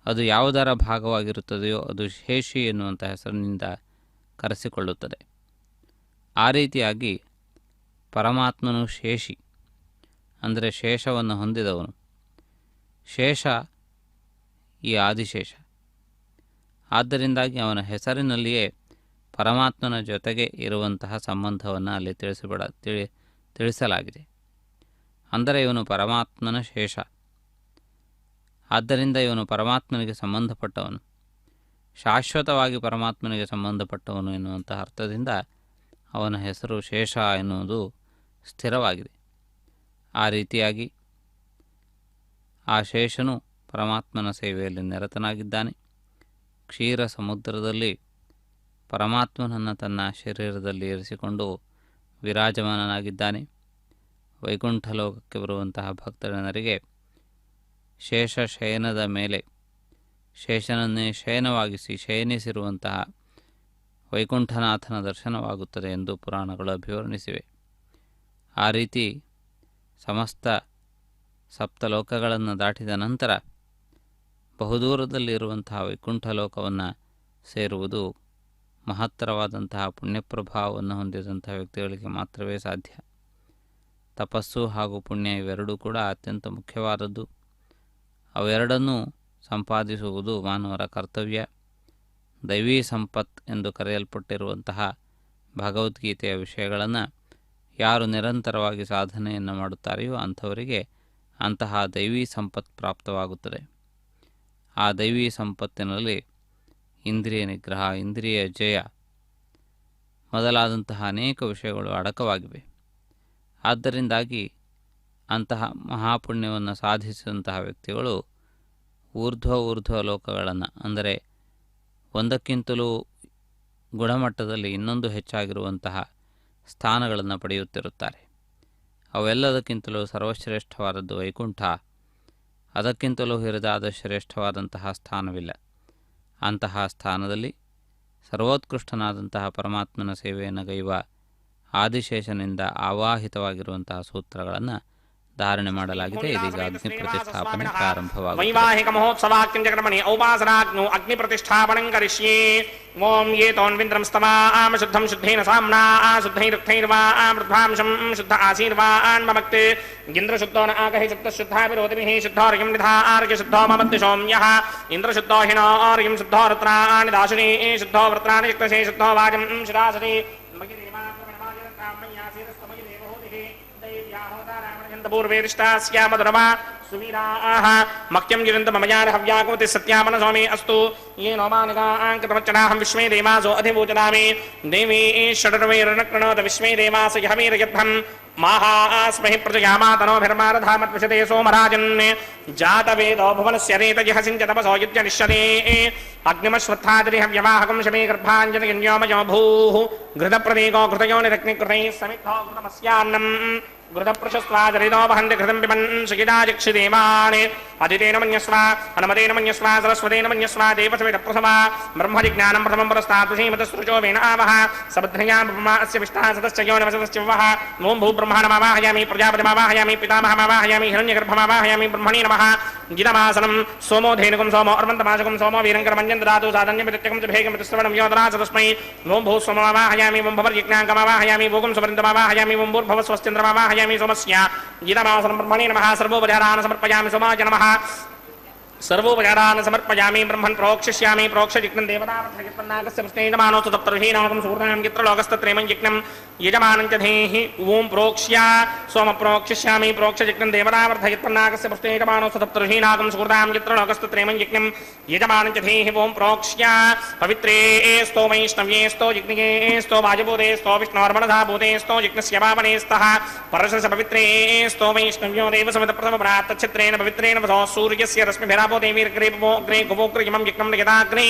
ಅದು ಯಾವುದರ ಭಾಗವಾಗಿರುತ್ತದೆಯೋ ಅದು ಶೇಷಿ ಎನ್ನುವಂಥ ಹೆಸರಿನಿಂದ ಕರೆಸಿಕೊಳ್ಳುತ್ತದೆ. ಆ ರೀತಿಯಾಗಿ ಪರಮಾತ್ಮನು ಶೇಷಿ ಅಂದರೆ ಶೇಷವನ್ನು ಹೊಂದಿದವನು. ಶೇಷ ಈ ಆದಿಶೇಷ. ಆದ್ದರಿಂದಾಗಿ ಅವನ ಹೆಸರಿನಲ್ಲಿಯೇ ಪರಮಾತ್ಮನ ಜೊತೆಗೆ ಇರುವಂತಹ ಸಂಬಂಧವನ್ನು ಅಲ್ಲಿ ತಿಳಿಸಲಾಗಿದೆ. ಅಂದರೆ ಇವನು ಪರಮಾತ್ಮನ ಶೇಷ. ಆದ್ದರಿಂದ ಇವನು ಪರಮಾತ್ಮನಿಗೆ ಸಂಬಂಧಪಟ್ಟವನು, ಶಾಶ್ವತವಾಗಿ ಪರಮಾತ್ಮನಿಗೆ ಸಂಬಂಧಪಟ್ಟವನು ಎನ್ನುವಂತಹ ಅರ್ಥದಿಂದ ಅವನ ಹೆಸರು ಶೇಷ ಎನ್ನುವುದು ಸ್ಥಿರವಾಗಿದೆ. ಆ ರೀತಿಯಾಗಿ ಆ ಶೇಷನು ಪರಮಾತ್ಮನ ಸೇವೆಯಲ್ಲಿ ನಿರತನಾಗಿದ್ದಾನೆ. ಕ್ಷೀರ ಸಮುದ್ರದಲ್ಲಿ ಪರಮಾತ್ಮನನ್ನು ತನ್ನ ಶರೀರದಲ್ಲಿ ಇರಿಸಿಕೊಂಡು ವಿರಾಜಮಾನನಾಗಿದ್ದಾನೆ. ವೈಕುಂಠ ಲೋಕಕ್ಕೆ ಬರುವಂತಹ ಭಕ್ತಜನರಿಗೆ ಶೇಷ ಶಯನದ ಮೇಲೆ ಶೇಷನನ್ನೇ ಶಯನವಾಗಿಸಿ ಶಯನಿಸಿರುವಂತಹ ವೈಕುಂಠನಾಥನ ದರ್ಶನವಾಗುತ್ತದೆ ಎಂದು ಪುರಾಣಗಳು ಅಭಿವರ್ಣಿಸಿವೆ. ಆ ರೀತಿ ಸಮಸ್ತ ಸಪ್ತಲೋಕಗಳನ್ನು ದಾಟಿದ ನಂತರ ಬಹುದೂರದಲ್ಲಿರುವಂತಹ ವೈಕುಂಠ ಲೋಕವನ್ನು ಸೇರುವುದು ಮಹತ್ತರವಾದಂತಹ ಪುಣ್ಯಪ್ರಭಾವವನ್ನು ಹೊಂದಿದಂತಹ ವ್ಯಕ್ತಿಗಳಿಗೆ ಮಾತ್ರವೇ ಸಾಧ್ಯ. ತಪಸ್ಸು ಹಾಗೂ ಪುಣ್ಯ ಇವೆರಡೂ ಕೂಡ ಅತ್ಯಂತ ಮುಖ್ಯವಾದದ್ದು. ಅವೆರಡನ್ನೂ ಸಂಪಾದಿಸುವುದು ಮಾನವರ ಕರ್ತವ್ಯ. ದೈವೀ ಸಂಪತ್ ಎಂದು ಕರೆಯಲ್ಪಟ್ಟಿರುವಂತಹ ಭಗವದ್ಗೀತೆಯ ವಿಷಯಗಳನ್ನು ಯಾರು ನಿರಂತರವಾಗಿ ಸಾಧನೆಯನ್ನು ಮಾಡುತ್ತಾರೆಯೋ ಅಂಥವರಿಗೆ ಅಂತಹ ದೈವೀ ಸಂಪತ್ ಪ್ರಾಪ್ತವಾಗುತ್ತದೆ. ಆ ದೈವೀ ಸಂಪತ್ತಿನಲ್ಲಿ ಇಂದ್ರಿಯ ನಿಗ್ರಹ, ಇಂದ್ರಿಯ ಜಯ ಮೊದಲಾದಂತಹ ಅನೇಕ ವಿಷಯಗಳು ಅಡಕವಾಗಿವೆ. ಆದ್ದರಿಂದಾಗಿ ಅಂತಹ ಮಹಾಪುಣ್ಯವನ್ನು ಸಾಧಿಸಿದಂತಹ ವ್ಯಕ್ತಿಗಳು ಊರ್ಧ್ವ ಲೋಕಗಳನ್ನು, ಅಂದರೆ ಒಂದಕ್ಕಿಂತಲೂ ಗುಣಮಟ್ಟದಲ್ಲಿ ಇನ್ನೊಂದು ಹೆಚ್ಚಾಗಿರುವಂತಹ ಸ್ಥಾನಗಳನ್ನು ಪಡೆಯುತ್ತಿರುತ್ತಾರೆ. ಅವೆಲ್ಲದಕ್ಕಿಂತಲೂ ಸರ್ವಶ್ರೇಷ್ಠವಾದದ್ದು ವೈಕುಂಠ. ಅದಕ್ಕಿಂತಲೂ ಹಿರಿದಾದ ಶ್ರೇಷ್ಠವಾದಂತಹ ಸ್ಥಾನವಿಲ್ಲ. ಅಂತಹ ಸ್ಥಾನದಲ್ಲಿ ಸರ್ವೋತ್ಕೃಷ್ಟನಾದಂತಹ ಪರಮಾತ್ಮನ ಸೇವೆಯನ್ನು ಗೈವ ಆದಿಶೇಷನಿಂದ ಆವಾಹಿತವಾಗಿರುವಂತಹ ಸೂತ್ರಗಳನ್ನು ಧಾರಣೆ ಮಾಡಲಾಗಿದೆ. ಇದೀಗ ಅಗ್ನಿ ಪ್ರತಿಷ್ಠಾಪನೆ ಪ್ರಾರಂಭವಾಗುತ್ತದೆ. ವೈವಾಹಿಕ ಮಹೋತ್ಸವಾಕ್ಯಂಚಕ್ರಮಣಿ ಔಪಾಸನಾಗ್ನೋ ಅಗ್ನಿ ಪ್ರತಿಷ್ಠಾಪನಂ ಕರಿಷ್ಯೇ. ಓಂ ಯೇತೋನ್ವಿಂದ್ರಂ ಸ್ತವಾಂ ಶುದ್ಧಂ ಶುದ್ಧೇನ ಸಾಮ್ನಾ ಶುದ್ಧೈರುಕ್ತೈರ್ವಾ ಮೃದ್ಭಾಂಶಂ ಶುದ್ಧ ಆಸೀರ್ವಾನ್ ಮಮಕ್ತೆ ಇಂದ್ರಶುದ್ಧೋ ನ ಆಗಹಿ ಸಪ್ತಶುದ್ಧಾ ವಿರೋಧಿಭಿಃ ಶುದ್ಧೋರ್ಯಂ ನಿಧಾರ್ಯ ಶುದ್ಧೋ ಮಮತ್ತಿ ಸೌಮ್ಯಃ ಇಂದ್ರಶುದ್ಧೋ ಹಿನೋರ್ಯಂ ಶುದ್ಧೋ ರತ್ನಾನಿ ದಾಶುನೇ ಶುದ್ಧೋ ವೃತ್ರಾಣಿ ಯಕ್ತಸೇ ಶುದ್ಧೋ ವಾಜಂ ಶಿರಾಸರಿ पूर्वेष्टास्यामधुरमा सुवीराः मक्यं गिरन्त ममयार हव्याकुमति सत्यामन स्वामी अस्तु ये नोमानिकाङ्कृतमच्चनाहं विश्वे देवासो अधिभूचनामि देवी षडर्वैर्नक्रणोत विश्वे देवास यहवीर्यध्वं माहास्महि प्रजयामातनोभिर्मारधामत्विषते सोमराजन् जातवेदो भुवनस्य रेतजिह सिञ्चतपसो युज्यनिष्यते अग्निमश्वत्थादिरिह व्यवाहकं शमे गर्भाञ्जनयन्योमयो भूः घृतप्रदीको घृतयोनिरग्निकृतैः समिद्धो घृतमस्यान्नम् घृतप्रशस्त्वाजरितो वहन्ति घृतं पिबन् सुखिदाजिक्षिदेवान् अदितेन मन्यस्व अनुमतेन मन्यस्व सरस्वतेन मन्यस्व देवसविदप्रसवा ब्रह्मजिज्ञानं प्रथमं पुरस्तात्तुषीमतसृजो वेन आवह सबध्नया ब्रह्मा अस्य विष्टाः सतश्च योनिवसतश्च वः ॐ भूब्रह्माणमावाहयामि प्रजापतिमावाहयामि पितामहमावाहयामि हिरण्यगर्भमावाहयामि ब्रह्मणे नमः गिदमासनं सोमो धेनुकं सोमो अर्वन्तमाशकं सोमो वीरङ्करमञ्जन् ददातु साधन्यमित्यकं च भेगमितिस्रवणं योदरास तस्मै ॐ भूस्वमावाहयामि ॐ भवर्यज्ञाङ्कमावाहयामि भोगं सुवृन्दमावाहयामि ॐ भूर्भवस्वस्तिन्द्रमावाहयामि सोमस्य गिदमासनं ब्रह्मणे नमः सर्वोपचारान् समर्पयामि सोमाय नमः सर्वोपचारान् समर्पयामि ब्रह्मन् प्रोक्षिष्यामि प्रोक्षजिग्नं देवतावर्थयत्पन्नागस्य पुष्णेयमानोऽस्तु तप्तर्हीनाकं सुहृदां चित्रलोकस्तत्रेमं यज्ञं यजमानं च धेहि ॐ प्रोक्ष्य सोम प्रोक्षिष्यामि प्रोक्षजिग्नं देवतावर्थयत्पन्नागस्य पुष्णेयमानोऽस्तु तप्तर्हीनाकं सुहृदां चित्रलोकस्तत्रेमं यज्ञं यजमानं च धेहि ॐ प्रोक्ष्य पवित्रे स्तो वैष्णव्ये स्तो यज्ञे स्तो वायुभूते स्तो विष्णोर्मणधा भूते स्तो यज्ञस्य पावने स्तः परशस पवित्रे स्तो वैष्णव्यो देवसमितप्रथमप्राप्तच्छित्रेण पवित्रेण वसो सूर्यस्य रश्मिभिरा देवीर्ग्रे गुवोग्रिमं यज्ञं यदाग्ने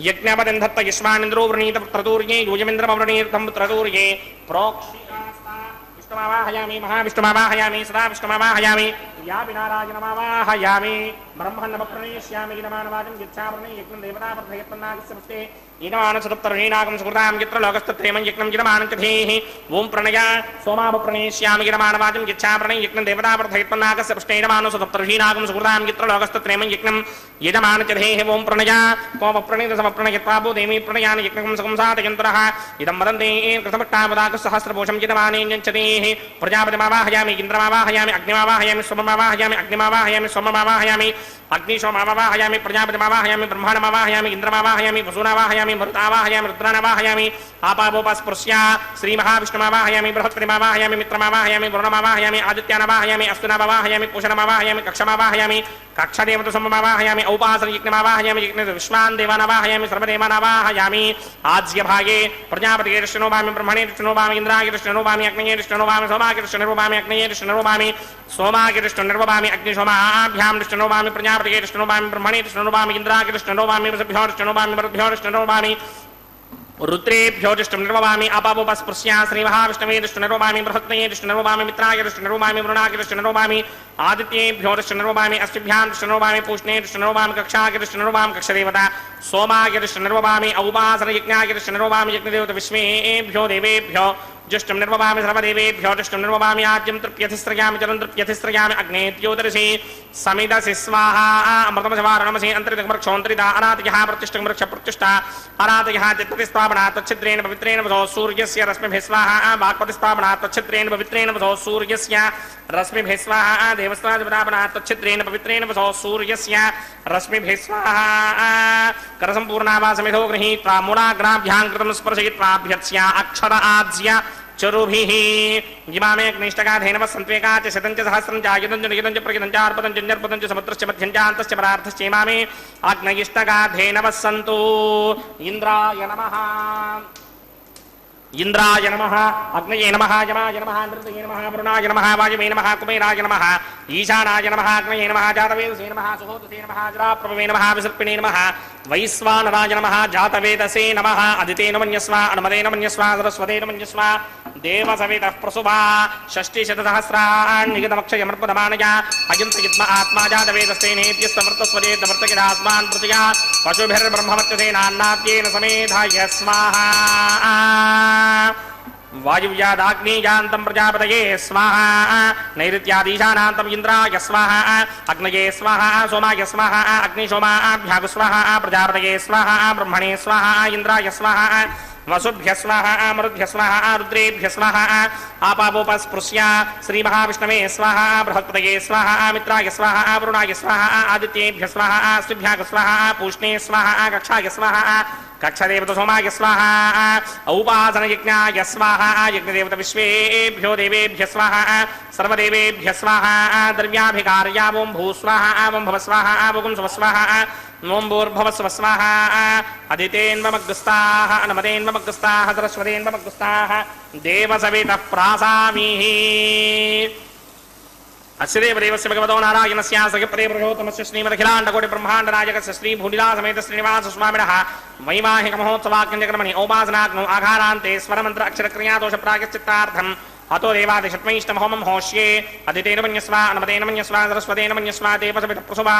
यज्ञपतिं धत्त यश्वानिन्द्रो वृणीत पुत्रतूर्ये यूयमिन्द्रमवृणीतं पुत्रतूर्ये प्रोक्षितास्ता विष्णुमावाहयामि महाविष्णुमावाहयामि सदा विष्णुमावाहयामि या विनारायणमावाहयामि ब्रह्मण्डमप्रणेष्यामि गिरमानवाचं यच्छावर्णे यज्ञं देवतावर्धयत्पन्नागस्य पुष्टे ईनमानसतप्तर्हीनाकं सुकृतां चित्रलोकस्तत्रेमं यज्ञं गिरमानं च धेहि ॐ प्रणय सोमापप्रणेष्यामि गिरमानवाचं यच्छावर्णे यज्ञं देवतावर्धयत्पन्नागस्य पुष्टे ईनमानसतप्तर्हीनाकं सुकृतां चित्रलोकस्तत्रेमं यज्ञं यजमानं च धेहि ॐ प्रणय कोमप्रणीतसमप्रणयत्वापो देवी प्रणयान यज्ञं संसादयन्तरः इदं वदन्ते कृतमट्टावदाकसहस्रपोषं यजमानेञ्चतेः प्रजापतिमावाहयामि इन्द्रमावाहयामि अग्निमावाहयामि सोममावाहयामि अग्निमावाहयामि सोममावाहयामि अग्निशोमावाहयामि प्रजापतिमावाहयामि ब्रह्माणमावाहयामि इन्द्रमावाहयामि वसुनावाहयामि मरुतावाहयामि रुद्राणावाहयामि आपावोपस्पृश्य श्रीमहाविष्णुमावाहयामि बृहस्पतिमावाहयामि मित्रमावाहयामि वरुणमावाहयामि आदित्यानावाहयामि अश्विनावाहयामि पूषणमावाहयामि कक्षमावाहयामि कक्षदेवतसममावाहयामि औपासनयज्ञमावाहयामि विश्वान् देवानावाहयामि सर्वदेवानावाहयामि आज्यभागे प्रजापतिगे कृष्णोभामि ब्रह्मणे कृष्णोभामि इन्द्राय कृष्णोभामि अग्नये कृष्णोभामि सोमाय कृष्णोभामि अग्नये कृष्णोभामि सोमाय कृष्णोभामि अग्निशोमाभ्यां कृष्णोभामि प्रजापतिगे कृष्णोभामि ब्रह्मणे कृष्णोभामि इन्द्राय कृष्णोभामि वसुभ्यो कृष्णोभामि वरुभ्यो कृष्णोभामि रुद्रेभ्यो दृष्टुनिर्ववामि अपावोपस्पृश्य श्रीमहाविष्णवे दृष्टुनिर्ववामि बृहत्तये दृष्टुनिर्ववामि मित्राय दृष्टुनिर्ववामि वरुणाय दृष्टुनिर्ववामि आदित्येभ्यो दृष्टुनिर्ववामि अश्विभ्यां दृष्टुनिर्ववामि पूष्णे दृष्टुनिर्ववामि कक्षाय दृष्टुनिर्ववामि कक्षदेवता सोमाय दृष्टुनिर्ववामि औपासनयज्ञाय दृष्टुनिर्ववामि यज्ञदेवता विश्वेभ्यो देवेभ्यो जुष्टं निर्ववामि सर्वदेवेभ्यो जुष्टं निर्ववामि आज्यं तृप्यधिस्रयामि जलं तृप्यधिस्रयामि अग्नेत्योदर्शि समिदसि स्वाहा अमृतमसवारणमसि अन्तरितमृक्षोऽन्तरिता अनादयः प्रतिष्ठा अनादयः चित्ततिस्थापना तच्छिद्रेण पवित्रेण वसो सूर्यस्य रश्मिभिः स्वाहा वाक्पतिस्थापना तच्छिद्रेण पवित्रेण वसो सूर्यस्य रश्मिभिः स्वाहा देवस्त्रादिपदापना तच्छिद्रेण पवित्रेण वसो सूर्यस्य रश्मिभिः स्वाहा करसम्पूर्णावासमिधो गृहीत्वा मूलाग्राभ्यां कृतं स्पर्शयित्वाभ्यर्च्य अक्षर आज्य चरुभिः जिमामे अग्निष्टकाधेनव सन्त्वेका च शतं च सहस्रं च आयुधं च नियुधं च प्रयुधं च अर्पदं च जर्पदं च समुद्रश्च मध्यं च अन्तश्च परार्थश्च इमामे अग्निष्टकाधेनव सन्तु इन्द्राय नमः इंद्राय नमः अग्नये नमः यमाय नमः नृतये नमः वरुणाय नमः वायुवे नमः कुबेराय नमः ईशानाय नमः अग्नये नमः जातवेदसे नमः सुहोतसे नमः जराप्रभवे नमः विसर्पिणे नमः वैश्वानराय नमः जातवेदसे नमः अदितेन मन्यस्व अनुमतेन मन्यस्व सरस्वतेन मन्यस्व देवसवितः प्रसुभा षष्टिशतसहस्राण्यमर्पदमानया अजन्तयित्म आत्मा जातवेदस्ते नेत्यस्तमृतस्वजेतमर्तकिरास्मान् प्रतया पशुभिर्ब्रह्मवर्त्यसेनान्नाद्येन समेधाय स्वाहा वायुव्यादाग्नेयान्तं प्रजापतये स्वाहा नैऋत्यादीशानान्तम् इन्द्राय स्वाहा अग्नये स्वाहा सोमाय स्वाहा अग्निशोमाभ्याग स्वाहा प्रजापतये स्वाहा ब्रह्मणे स्वाहा इन्द्राय स्वाहा वसुभ्य स्वाहा मरुद्भ्य स्वाहा रुद्रेभ्य स्वाहा आपावोपस्पृश्य श्रीमहाविष्णवे स्वाहा बृहस्पतये स्वाहा मित्राय स्वाहा वरुणाय स्वाहा आदित्येभ्य स्वाहा अश्विभ्याग स्वाहा पूष्णे स्वाहा कक्षाय स्वाहा కక్షదేవత సోమాయ స్వాహ ఔపాసన యజ్ఞాయ స్వాహ యజ్ఞదేవత విశ్వేభ్యో దేవేభ్య స్వాహ సర్వదేవేభ్య స్వాహ ద్రవ్యాభికార్య ఓం భూ స్వాహ ఓం భవ స్వాహ ఓం శుభ స్వాహ ఓం భూర్భవ స్వ స్వాహ అదితేన్వమగ్రస్తాః అనమదేన్వమగ్రస్తాః సరస్వతేన్వమగ్రస్తాః దేవసవితః ప్రాసామిః अस्य देवदेवस्य भगवतो नारायणस्य सखप्रे पुरुषोत्तमस्य श्रीमदखिलाण्डकोटि ब्रह्माण्डनायकस्य श्रीभूनिलासमेत श्रीनिवासस्वामिनः वैवाहिकमहोत्सवाख्यक्रमणि औपासनाग्नौ आघारान्ते स्वरमन्त्र अक्षरक्रियादोष प्रागश्चित्तार्थम् अतो देवादिषट्मैष्टमहोमं होष्ये अदितेन मन्यस्वा अनुमतेन मन्यस्वा सरस्वतेन मन्यस्वा देवसवितप्रसुवा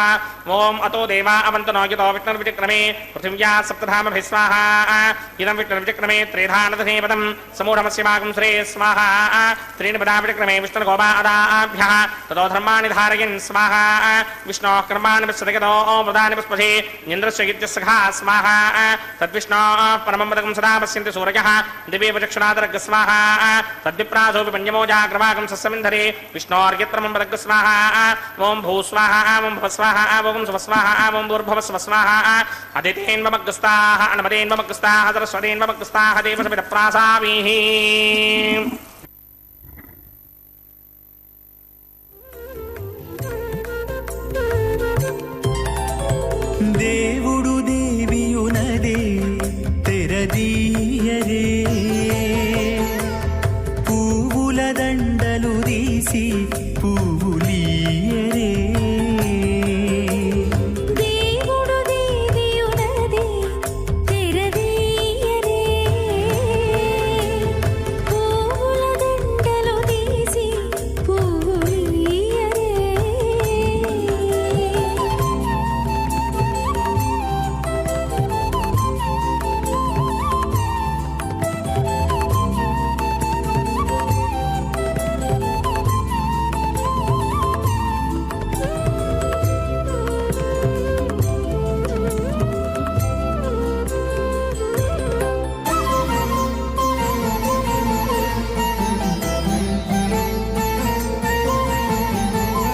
ओम अतो देवा अवन्तनो यतो विष्णुर्विचक्रमे पृथिव्या सप्तधामभिः स्वाहा इदं विष्णुर्विचक्रमे त्रेधानदधेपदं समूढमस्य मागं श्रे स्वाहा त्रीणि पदा विचक्रमे विष्णुर्गोपादाभ्यः ततो धर्माणि धारयन् स्वाहा विष्णोः कर्माणि विश्वदगतो वदानि पुष्पसे इन्द्रस्य युज्यस्सखा स्वाहा तद्विष्णोः परमं पदकं सदा पश्यन्ति सूरयः दिवे वचक्षुरादरग् स्वाहा तद्विप्रा पंचमोजाग्रवागं सस्समिन्धरे विष्णोर्यत्रमं पदग् स्वाहा ओं भू स्वाहा ओं भव स्वाहा ओं शुभ स्वाहा ओं भूर्भव स्व स्वाहा अदितेन्वमग्रस्ताः अनुमतेन्वमग्रस्ताः सरस्वतेन्वमग्रस्ताः देवसवितः प्रासामिः దేవుడు దేవియునదే తెరదీయరే పువ్వుల దండలు తీసి పువ్వులీయరే దేవుడు దేవియునదే తెరదీయరే పువ్వుల దండలు తీసి పువ్వులీయరే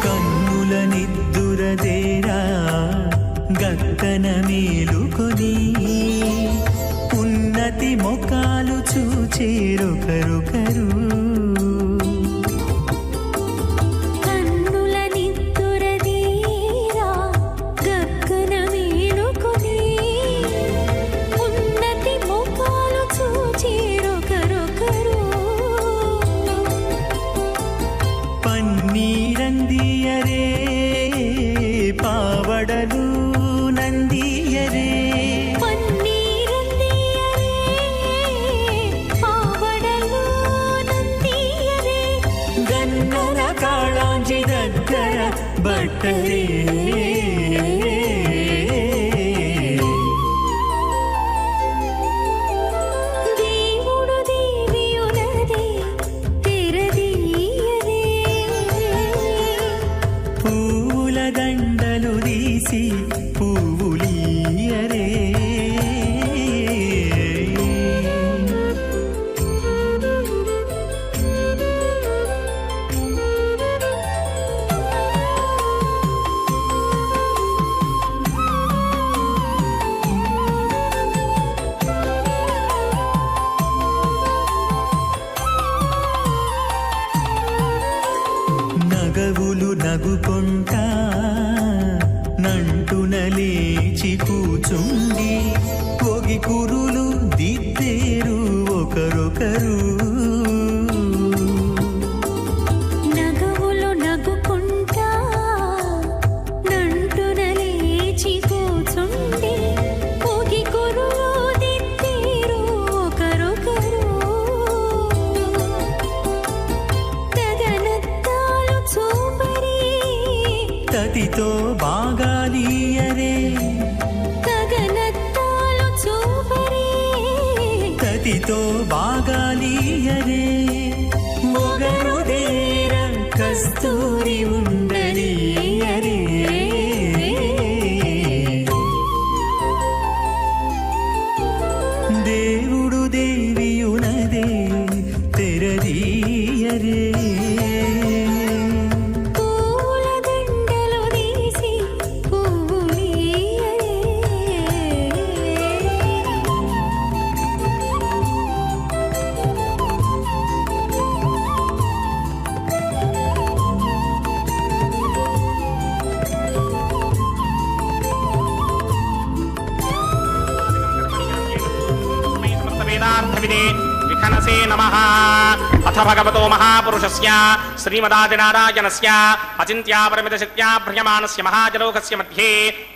కన్నుల నిద్దురదేరా గక్కన మేలుకొని ఉన్నతి మొకాలు చూచేరొకరొకరు కన్నుల నిద్దురదీరా గగ్గన మేలుకొని ఉన్నతి ముఖాలు చూచిరొకరొకరు పన్నీరందియరే పావడలు నందియరే పన్నీరందియరే పావడలు నందియరే గన్నల కాళాంజి దగ్గర బట్టరే దేవుడు దేవియునదే తెరదీయరే పూల దండలు తీసి పువ్వులీయరే నగవులు నగుకొంటా నంటున లేచి కూచుండి పొగి కురులు దిద్దేరు ఒకరొకరు నగవులు నగుకుంటా నంటున లేచి కూచుండి పొగి కురులు దిద్దేరు ఒకరొకరు తగనత్తాలు చూపరి తతితో బాగాలీయరే తగనత్తాలు చూపరి తతితో బాగాలీయరే మొగరు దేర కస్తూరి ఉండలీయరే దేవుడు దేవియునదే తెరదీయరే పూల దండలు తీసి పువ్వులీయరే ధనసే నమః. అథ భగవతో మహాపురుషస్య శ్రీమదాదినారాయణస్య అచింత్యాపరిమితశక్త్యా భ్రయమానస్య మహాజలోకస్య మధ్యే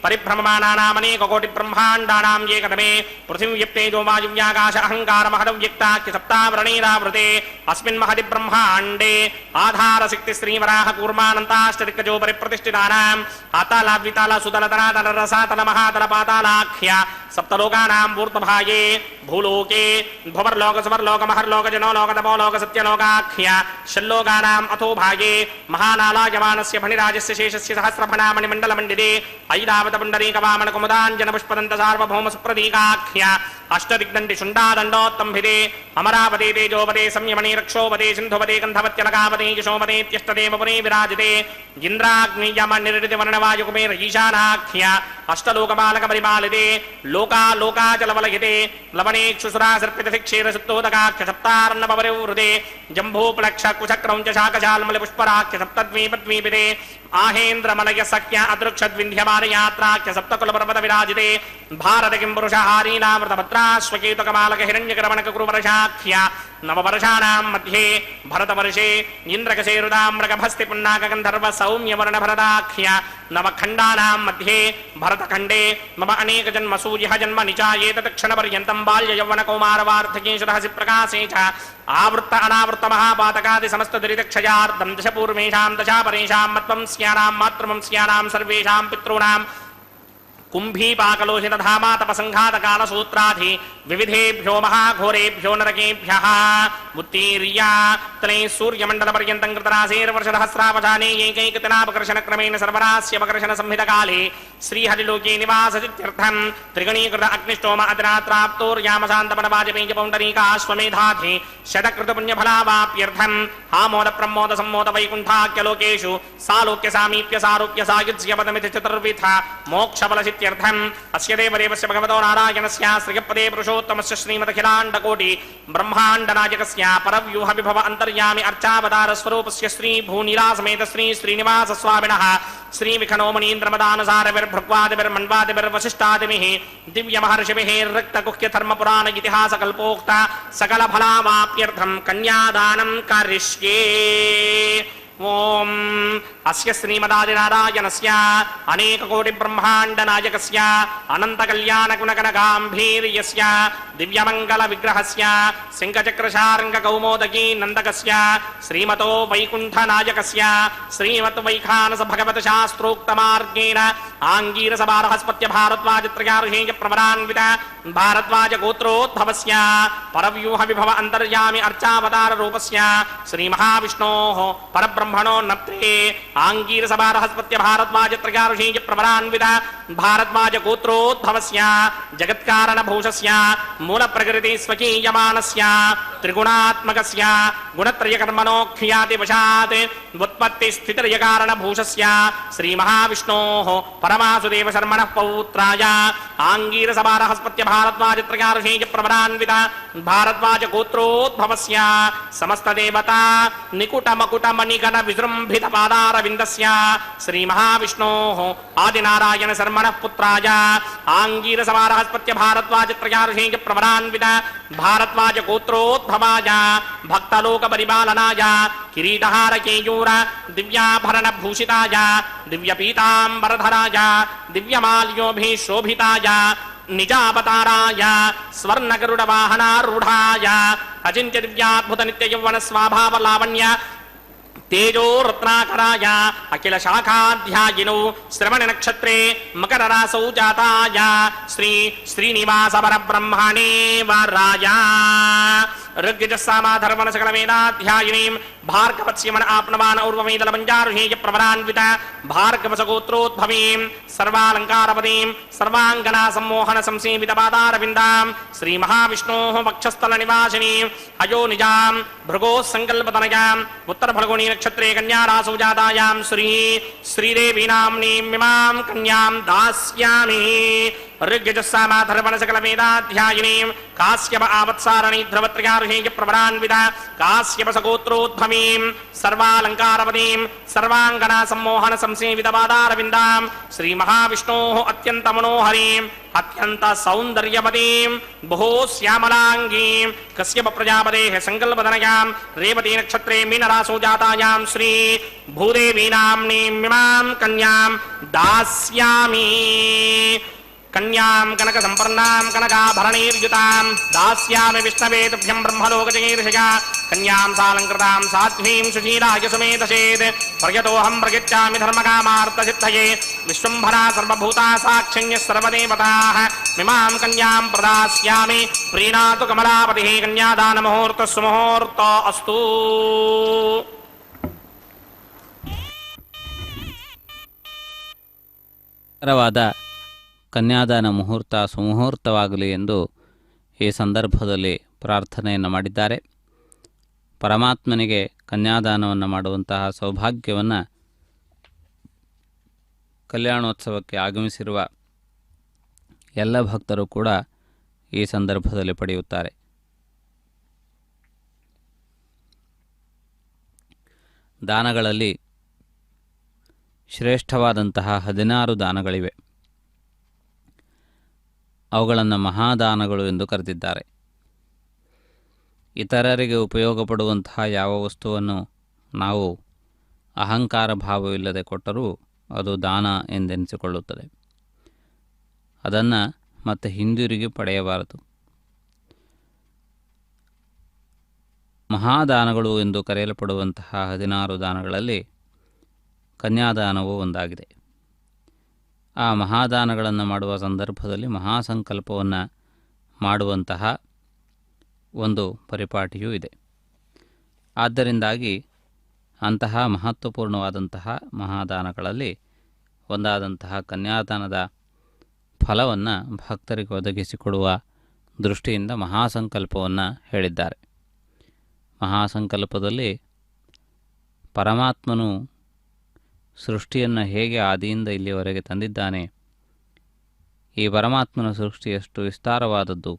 పరిభ్రమమానానామనేకకోటి బ్రహ్మాండానాం ఏకదమే పృథివ్యప్తేజో వాయువ్యాకాశ అహంకార మహదవ్యక్తాఖ్య సప్తావరణీరావృతే అస్మిన్ మహది బ్రహ్మాండే ఆధారశక్తి శ్రీవరాహ కూర్మానంతాష్టదిక్కజో పరిప్రతిష్ఠితానాం అతల వితల సుతల తరాతల రసాతల మహాతల పాతాళాఖ్య సప్తలోకానాం ఊర్ధ్వభాగే భూలోకే భువర్లోక సువర్లోక మహర్లోక జనోలోక తపోలోక సత్యలోకాఖ్య షల్లోకానాం అథో భాగే మహానాలాయమానస్య ఫణిరాజస్య శేషస్య సహస్రఫణామణి మండల మండితే ఐరావత పుండరీక వామన కుముదాంజన పుష్పదంత సార్వభౌమ సుప్రదీకాఖ్య అష్టదిగ్దండి శుండాదండోత్తంభిదే అమరావతే తేజోపదే సంయమనే రక్షోపదే సింధుపదే గంధవత్యలకాపదే యశోపదే త్యష్టదేవపురే విరాజితే ఇంద్రాగ్నియమ నిర్డితి వర్ణవాయుకుమేర ఈశానాఖ్య అష్టలోకపాలక పరిపాలితే లోకాలోకాచలవలయతే లవణేక్షుసురా సర్పిత శిక్షేర సుత్తోదకాఖ్య సప్తార్ణపరివృతే జంభూప్లక్ష కుచక్రం చ శాకశాల్మలి పుష్పరాఖ్య సప్తద్వీపద్వీపితే ఆహేంద్రమలయ సఖ్య అదృక్షద్వింధ్యమానయాత్రాఖ్య సప్తకులపర్వత విరాజితే భారత కిం పురుషహారీనామృతభద్రాశ్వకేతుకమాలక హిరణ్యకరమణక కురువర్షాఖ్య నవవర్షాణాం మధ్యే భరతవర్షే ఇంద్రకశేరుదామ్రగభస్తి పున్నాక గంధర్వ సౌమ్యవర్ణ భరతాఖ్య నవఖండానాం మధ్యే భరతఖండే మమ అనేక జన్మ సూర్య జన్మ నిచాయేతత్ క్షణపర్యంతం బాల్య యౌవన కౌమారవార్ధకేశురహసి ప్రకాశే చ ఆవృత్త అనావృత్త మహాపాతకాది సమస్త దురితక్షయార్థం దశ పూర్వేషాం దశా పరేషాం మత్వం స్యానాం మాతృవంస్యానాం సర్వేషాం పితॄణాం కుంభీపాకలోహిత ధామాతపసంఘాతకాల సూత్రాధి వివిధేభ్యో మహాఘోరేభ్యో నరకేభ్యః ఉత్తీర్యా తలే సూర్యమండల పర్యంతం కృతరాశేర్వర్షసహస్రావధానే ఏకైకతనాపకర్షణ క్రమేణ సర్వరాస్యపకర్షణ సంహితకాలే శ్రీహరిలోకే నివాససిత్యర్థం త్రిగణీకృత అగ్నిష్టోమ అతిరాత్రాప్తోర్యామశాంతమనవాజపేయ పౌండరీకాశ్వమేధాధి శతకృత పుణ్యఫలావాప్యర్థం ఆమోద ప్రమోద సమ్మోద వైకుంఠాఖ్యలోకేషు సాలోక్య సామీప్య సారూప్య సాయుజ్య పదమితి చతుర్విధ మోక్షఫల సిత్యర్థం అస్య దేవదేవస్య భగవతో నారాయణస్య శ్రీయపదే పురుషోత్తమస్య శ్రీమదఖిలాండకోటి బ్రహ్మాండనాయకస్య పరవ్యూహ విభవ అంతర్యామి అర్చావతార స్వరూపస్య శ్రీ భూనిలాసమేత శ్రీ శ్రీనివాస స్వామినః శ్రీ విఖనోమనీంద్రమదానుసారవిర్భృగ్వాదిభిర్వశిష్టాదిభిః దివ్య మహర్షిభిః రక్తగుహ్య ధర్మపురాణ ఇతిహాస కల్పోక్త సకల ఫలావాప్యర్థం కన్యాదానం కరిష్యే. ఓం అస్య శ్రీమదాదినారాయణస్య అనేక కోటి బ్రహ్మాండ నాయకస్య అనంత కళ్యాణ గుణగణ గాంభీర్యస్య దివ్యమంగళ విగ్రహస్య శంఖచక్రశార్ంగ కౌమోదకీ నందకస్య శ్రీమతో వైకుంఠ నాయకస్య శ్రీమత్ వైఖానస భగవత శాస్త్రోక్త మార్గేణ ఆంగీరస బారహస్పత్య భారద్వాజత్రయార్హేయ ప్రవరాన్విత భారద్వాజ గోత్రోద్భవస్య పరవ్యూహ విభవ అంతర్యామి అర్చావతార రూపస్య శ్రీ మహావిష్ణోః పరబ్రహ్మణో నప్తే ఆంగీరస బారహస్పత్య భారద్వాజత్రయార్హేయ ప్రవరాన్విత భారద్వాజ గోత్రోద్భవస్య జగత్కారణ భూషస్య మూల ప్రకృతి స్వకీయమానస్య త్రిగుణాత్మకస్య గుణత్రయ కర్మణోఖ్యాతి వశాత్ ఉత్పత్తి స్థితిరయ కారణ భూషస్య శ్రీ మహావిష్ణోః పరమాసుదేవ శర్మణః పౌత్రాయ ఆంగీరస బారహస్పత్య భారద్వాజత్రయార్హేయ ప్రవరాన్విత భారద్వాజ గోత్రోద్భవస్య సమస్త దేవతా నికుట మకుట మణిగణ విజృంభిత పాదారవిందస్య శ్రీ మహావిష్ణోః ఆదినారాయణ శర్మణః పుత్రాయ ఆంగీరస బారహస్పత్య భారద్వాజత్రయార్హేయ ప్రవరాన్విత భారద్వాజ గోత్రోద్భవాయ భక్తలోక పరిపాలనాయ కిరీటహార కేయూర దివ్యాభరణ భూషితాయ దివ్య పీతాంబరధరాయ దివ్యమాల్యోభిః శోభితాయ నిజావతారాయ స్వర్ణగరుడ వాహనారూఢాయ అచింత్య దివ్యాద్భుత నిత్య యౌవన స్వాభావ లావణ్య తేజో రత్నాకరాయ అఖిల శాఖాధ్యాయినౌ శ్రవణ నక్షత్రే మకర రాసౌ జాతాయ శ్రీ శ్రీనివాస పరబ్రహ్మణే వరాయ ఋగ్యజస్సామాధర్వణ సకల వేదాధ్యాయినీం భార్గవత్స్యమన ఆప్నవాన ఊర్వమేదల మంజారుహేయ ప్రవరాన్విత భార్గవసగోత్రోద్భవీం సర్వాలంకారపదీం సర్వాంగనా సమ్మోహన సంసేవిత పాదారవిందాం శ్రీ మహావిష్ణోః వక్షస్థల నివాసినీం అయో నిజాం భృగో సంకల్పతనయాం ఉత్తర ఫల్గుణీ నక్షత్రే కన్యారాసౌ జాతాయాం శ్రీ శ్రీదేవీ నామ్నీం ఇమాం కన్యాం దాస్యామి. ऋग्यजुस्सामाधर्वणसकलवेदाध्यायिनीं काश्यप आवत्सारणी ध्रुवत्रयार्हेय प्रवरान्विता काश्यप सगोत्रोद्भवीं सर्वालङ्कारवतीं सर्वाङ्गना सम्मोहन संसेवितपादारविन्दां श्रीमहाविष्णोः अत्यन्तमनोहरीम् अत्यंत सौंदर्यवतीं बहु श्यामलांगीं कश्यप प्रजापतेः संकल्पधनयां रेवती नक्षत्रे मीनरासौ जातायां श्री भूदेवी नाम्नीमिमां कन्यां दास्यामि कन्यां कनक संपन्नां कनकाभरणैर्युतां दास्यामि विष्णवे तुभ्यं ब्रह्मलोकजगीर्षया कन्यां सालङ्कृतां साध्वीं सुशीलाय सुमेधसेत् प्रयतोऽहं प्रयच्छामि धर्मकामार्थसिद्धये विश्वम्भरा सर्वभूता साक्षिण्यः सर्वदेवताः मिमां कन्यां प्रदास्यामि प्रीणातु कमलापतिः कन्यादानमुहूर्तः सुमुहूर्तो अस्तु। ಕನ್ಯಾದಾನ ಮುಹೂರ್ತ ಸುಮುಹೂರ್ತವಾಗಲಿ ಎಂದು ಈ ಸಂದರ್ಭದಲ್ಲಿ ಪ್ರಾರ್ಥನೆಯನ್ನು ಮಾಡಿದ್ದಾರೆ. ಪರಮಾತ್ಮನಿಗೆ ಕನ್ಯಾದಾನವನ್ನು ಮಾಡುವಂತಹ ಸೌಭಾಗ್ಯವನ್ನು ಕಲ್ಯಾಣೋತ್ಸವಕ್ಕೆ ಆಗಮಿಸಿರುವ ಎಲ್ಲ ಭಕ್ತರು ಕೂಡ ಈ ಸಂದರ್ಭದಲ್ಲಿ ಪಡೆಯುತ್ತಾರೆ. ದಾನಗಳಲ್ಲಿ ಶ್ರೇಷ್ಠವಾದಂತಹ 16 ದಾನಗಳಿವೆ. ಅವುಗಳನ್ನು ಮಹಾದಾನಗಳು ಎಂದು ಕರೆದಿದ್ದಾರೆ. ಇತರರಿಗೆ ಉಪಯೋಗಪಡುವಂತಹ ಯಾವ ವಸ್ತುವನ್ನು ನಾವು ಅಹಂಕಾರ ಭಾವವಿಲ್ಲದೆ ಕೊಟ್ಟರೂ ಅದು ದಾನ ಎಂದೆನಿಸಿಕೊಳ್ಳುತ್ತದೆ. ಅದನ್ನು ಮತ್ತೆ ಹಿಂದಿರುಗಿ ಪಡೆಯಬಾರದು. ಮಹಾದಾನಗಳು ಎಂದು ಕರೆಯಲ್ಪಡುವಂತಹ 16 ದಾನಗಳಲ್ಲಿ ಕನ್ಯಾದಾನವು ಒಂದಾಗಿದೆ. ಆ ಮಹಾದಾನಗಳನ್ನು ಮಾಡುವ ಸಂದರ್ಭದಲ್ಲಿ ಮಹಾಸಂಕಲ್ಪವನ್ನು ಮಾಡುವಂತಹ ಒಂದು ಪರಿಪಾಟಿಯೂ ಇದೆ. ಆದ್ದರಿಂದಾಗಿ ಅಂತಹ ಮಹತ್ವಪೂರ್ಣವಾದಂತಹ ಮಹಾದಾನಗಳಲ್ಲಿ ಒಂದಾದಂತಹ ಕನ್ಯಾದಾನದ ಫಲವನ್ನು ಭಕ್ತರಿಗೆ ಒದಗಿಸಿಕೊಡುವ ದೃಷ್ಟಿಯಿಂದ ಮಹಾಸಂಕಲ್ಪವನ್ನು ಹೇಳಿದ್ದಾರೆ. ಮಹಾಸಂಕಲ್ಪದಲ್ಲಿ ಪರಮಾತ್ಮನು ಸೃಷ್ಟಿಯನ್ನು ಹೇಗೆ ಆದಿಯಿಂದ ಇಲ್ಲಿಯವರೆಗೆ ತಂದಿದ್ದಾನೆ, ಈ ಪರಮಾತ್ಮನ ಸೃಷ್ಟಿ ಎಷ್ಟು ವಿಸ್ತಾರವಾದದ್ದು,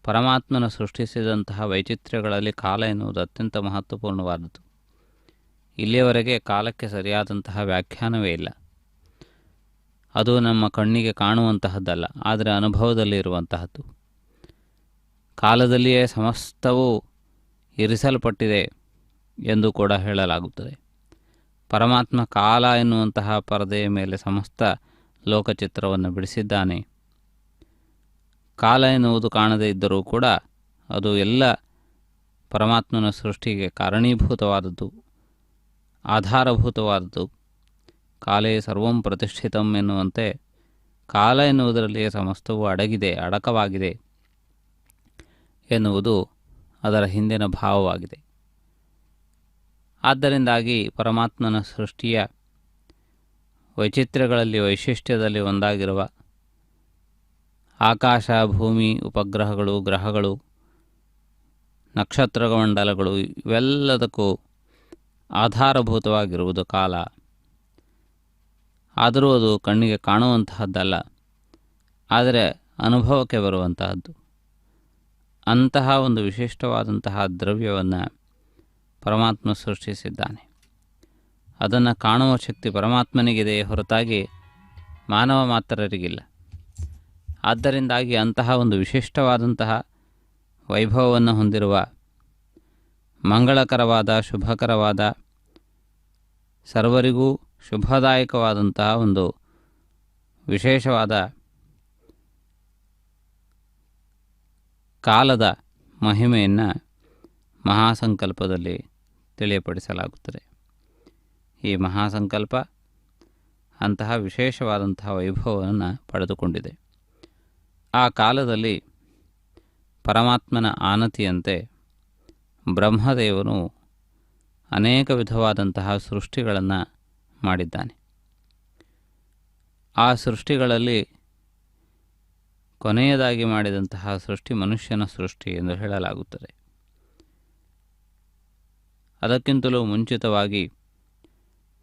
ಪರಮಾತ್ಮನ ಸೃಷ್ಟಿಸಿದಂತಹ ವೈಚಿತ್ರ್ಯಗಳಲ್ಲಿ ಕಾಲ ಎನ್ನುವುದು ಅತ್ಯಂತ ಮಹತ್ವಪೂರ್ಣವಾದದ್ದು. ಇಲ್ಲಿಯವರೆಗೆ ಕಾಲಕ್ಕೆ ಸರಿಯಾದಂತಹ ವ್ಯಾಖ್ಯಾನವೇ ಇಲ್ಲ. ಅದು ನಮ್ಮ ಕಣ್ಣಿಗೆ ಕಾಣುವಂತಹದ್ದಲ್ಲ, ಆದರೆ ಅನುಭವದಲ್ಲಿ ಇರುವಂತಹದ್ದು. ಕಾಲದಲ್ಲಿಯೇ ಸಮಸ್ತವೂ ಇರಿಸಲ್ಪಟ್ಟಿದೆ ಎಂದು ಕೂಡ ಹೇಳಲಾಗುತ್ತದೆ. ಪರಮಾತ್ಮ ಕಾಲ ಎನ್ನುವಂತಹ ಪರದೆಯ ಮೇಲೆ ಸಮಸ್ತ ಲೋಕಚಿತ್ರವನ್ನು ಬಿಡಿಸಿದ್ದಾನೆ. ಕಾಲ ಎನ್ನುವುದು ಕಾಣದೇ ಇದ್ದರೂ ಕೂಡ ಅದು ಎಲ್ಲ ಪರಮಾತ್ಮನ ಸೃಷ್ಟಿಗೆ ಕಾರಣೀಭೂತವಾದದ್ದು, ಆಧಾರಭೂತವಾದದ್ದು. ಕಾಲೇ ಸರ್ವಂ ಪ್ರತಿಷ್ಠಿತಂ ಎನ್ನುವಂತೆ ಕಾಲ ಎನ್ನುವುದರಲ್ಲಿಯೇ ಸಮಸ್ತವೂ ಅಡಕವಾಗಿದೆ ಎನ್ನುವುದು ಅದರ ಹಿಂದಿನ ಭಾವವಾಗಿದೆ. ಆದ್ದರಿಂದಾಗಿ ಪರಮಾತ್ಮನ ಸೃಷ್ಟಿಯ ವೈಚಿತ್ರ್ಯಗಳಲ್ಲಿ ವೈಶಿಷ್ಟ್ಯದಲ್ಲಿ ಒಂದಾಗಿರುವ ಆಕಾಶ, ಭೂಮಿ, ಉಪಗ್ರಹಗಳು, ಗ್ರಹಗಳು, ನಕ್ಷತ್ರಮಂಡಲಗಳು ಇವೆಲ್ಲದಕ್ಕೂ ಆಧಾರಭೂತವಾಗಿರುವುದು ಕಾಲ. ಆದರೂ ಅದು ಕಣ್ಣಿಗೆ ಕಾಣುವಂತಹದ್ದಲ್ಲ, ಆದರೆ ಅನುಭವಕ್ಕೆ ಬರುವಂತಹದ್ದು. ಅಂತಹ ಒಂದು ವಿಶಿಷ್ಟವಾದಂತಹ ದ್ರವ್ಯವನ್ನು ಪರಮಾತ್ಮ ಸೃಷ್ಟಿಸಿದ್ದಾನೆ. ಅದನ್ನು ಕಾಣುವ ಶಕ್ತಿ ಪರಮಾತ್ಮನಿಗಿದೆ, ಹೊರತಾಗಿ ಮಾನವ ಮಾತ್ರರಿಗಿಲ್ಲ. ಆದ್ದರಿಂದಾಗಿ ಅಂತಹ ಒಂದು ವಿಶಿಷ್ಟವಾದಂತಹ ವೈಭವವನ್ನು ಹೊಂದಿರುವ ಮಂಗಳಕರವಾದ, ಶುಭಕರವಾದ, ಸರ್ವರಿಗೂ ಶುಭದಾಯಕವಾದಂತಹ ಒಂದು ವಿಶೇಷವಾದ ಕಾಲದ ಮಹಿಮೆಯನ್ನು ಮಹಾಸಂಕಲ್ಪದಲ್ಲಿ ತಿಳಿಯಪಡಿಸಲಾಗುತ್ತದೆ. ಈ ಮಹಾಸಂಕಲ್ಪ ಅಂತಹ ವಿಶೇಷವಾದಂತಹ ವೈಭವವನ್ನು ಪಡೆದುಕೊಂಡಿದೆ. ಆ ಕಾಲದಲ್ಲಿ ಪರಮಾತ್ಮನ ಆನತಿಯಂತೆ ಬ್ರಹ್ಮದೇವನು ಅನೇಕ ವಿಧವಾದಂತಹ ಸೃಷ್ಟಿಗಳನ್ನು ಮಾಡಿದ್ದಾನೆ. ಆ ಸೃಷ್ಟಿಗಳಲ್ಲಿ ಕೊನೆಯದಾಗಿ ಮಾಡಿದಂತಹ ಸೃಷ್ಟಿ ಮನುಷ್ಯನ ಸೃಷ್ಟಿ ಎಂದು ಹೇಳಲಾಗುತ್ತದೆ. ಅದಕ್ಕಿಂತಲೂ ಮುಂಚಿತವಾಗಿ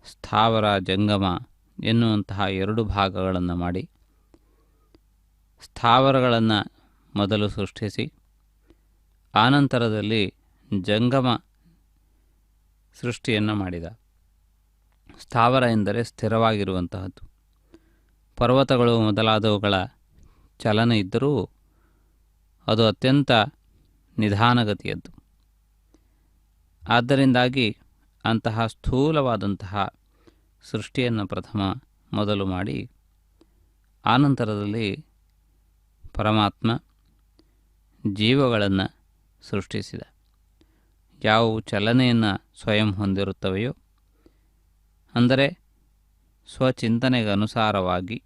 ಸ್ಥಾವರ, ಜಂಗಮ ಎನ್ನುವಂತಹ 2 ಭಾಗಗಳನ್ನು ಮಾಡಿ ಸ್ಥಾವರಗಳನ್ನು ಮೊದಲು ಸೃಷ್ಟಿಸಿ ಆನಂತರದಲ್ಲಿ ಜಂಗಮ ಸೃಷ್ಟಿಯನ್ನು ಮಾಡಿದ. ಸ್ಥಾವರ ಎಂದರೆ ಸ್ಥಿರವಾಗಿರುವಂತಹದ್ದು. ಪರ್ವತಗಳು ಮೊದಲಾದವುಗಳ ಚಲನೆ ಇದ್ದರೂ ಅದು ಅತ್ಯಂತ ನಿಧಾನಗತಿಯದ್ದು. ಆದ್ದರಿಂದಾಗಿ ಅಂತಹ ಸ್ಥೂಲವಾದಂತಹ ಸೃಷ್ಟಿಯನ್ನು ಪ್ರಥಮ ಮೊದಲು ಮಾಡಿ ಆನಂತರದಲ್ಲಿ ಪರಮಾತ್ಮ ಜೀವಗಳನ್ನು ಸೃಷ್ಟಿಸಿದ. ಯಾವುವು ಚಲನೆಯನ್ನು ಸ್ವಯಂ ಹೊಂದಿರುತ್ತವೆಯೋ, ಅಂದರೆ ಸ್ವಚಿಂತನೆಗೆ ಅನುಸಾರವಾಗಿ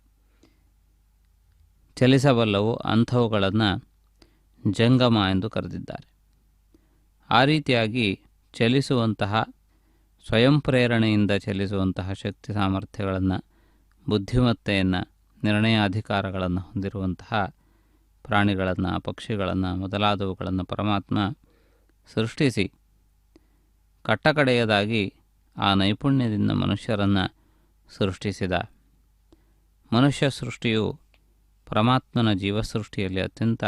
ಚಲಿಸಬಲ್ಲವು, ಅಂಥವುಗಳನ್ನು ಜಂಗಮ ಎಂದು ಕರೆದಿದ್ದಾರೆ. ಆ ರೀತಿಯಾಗಿ ಚಲಿಸುವಂತಹ, ಸ್ವಯಂ ಪ್ರೇರಣೆಯಿಂದ ಚಲಿಸುವಂತಹ ಶಕ್ತಿ ಸಾಮರ್ಥ್ಯಗಳನ್ನು, ಬುದ್ಧಿಮತ್ತೆಯನ್ನು, ನಿರ್ಣಯಾಧಿಕಾರಗಳನ್ನು ಹೊಂದಿರುವಂತಹ ಪ್ರಾಣಿಗಳನ್ನು, ಪಕ್ಷಿಗಳನ್ನು ಮೊದಲಾದವುಗಳನ್ನು ಪರಮಾತ್ಮ ಸೃಷ್ಟಿಸಿ ಕಟ್ಟಕಡೆಯದಾಗಿ ಆ ನೈಪುಣ್ಯದಿಂದ ಮನುಷ್ಯರನ್ನು ಸೃಷ್ಟಿಸಿದ. ಮನುಷ್ಯ ಸೃಷ್ಟಿಯು ಪರಮಾತ್ಮನ ಜೀವಸೃಷ್ಟಿಯಲ್ಲಿ ಅತ್ಯಂತ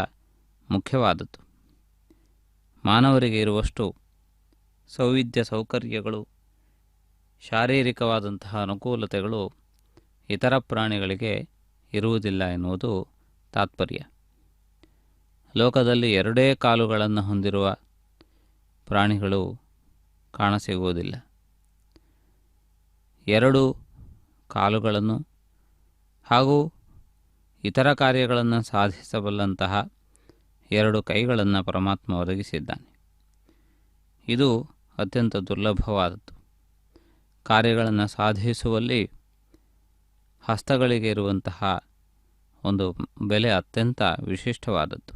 ಮುಖ್ಯವಾದದ್ದು. ಮಾನವರಿಗೆ ಇರುವಷ್ಟು ಸೌವಿಧ್ಯ ಸೌಕರ್ಯಗಳು, ಶಾರೀರಿಕವಾದಂತಹ ಅನುಕೂಲತೆಗಳು ಇತರ ಪ್ರಾಣಿಗಳಿಗೆ ಇರುವುದಿಲ್ಲ ಎನ್ನುವುದು ತಾತ್ಪರ್ಯ. ಲೋಕದಲ್ಲಿ ಎರಡೇ ಕಾಲುಗಳನ್ನು ಹೊಂದಿರುವ ಪ್ರಾಣಿಗಳು ಕಾಣಸಿಗುವುದಿಲ್ಲ. ಎರಡು ಕಾಲುಗಳನ್ನು ಹಾಗೂ ಇತರ ಕಾರ್ಯಗಳನ್ನು ಸಾಧಿಸಬಲ್ಲಂತಹ ಎರಡು ಕೈಗಳನ್ನು ಪರಮಾತ್ಮ ಒದಗಿಸಿದ್ದಾನೆ. ಇದು ಅತ್ಯಂತ ದುರ್ಲಭವಾದದ್ದು. ಕಾರ್ಯಗಳನ್ನು ಸಾಧಿಸುವಲ್ಲಿ ಹಸ್ತಗಳಿಗೆ ಇರುವಂತಹ ಒಂದು ಬೆಲೆ ಅತ್ಯಂತ ವಿಶಿಷ್ಟವಾದದ್ದು.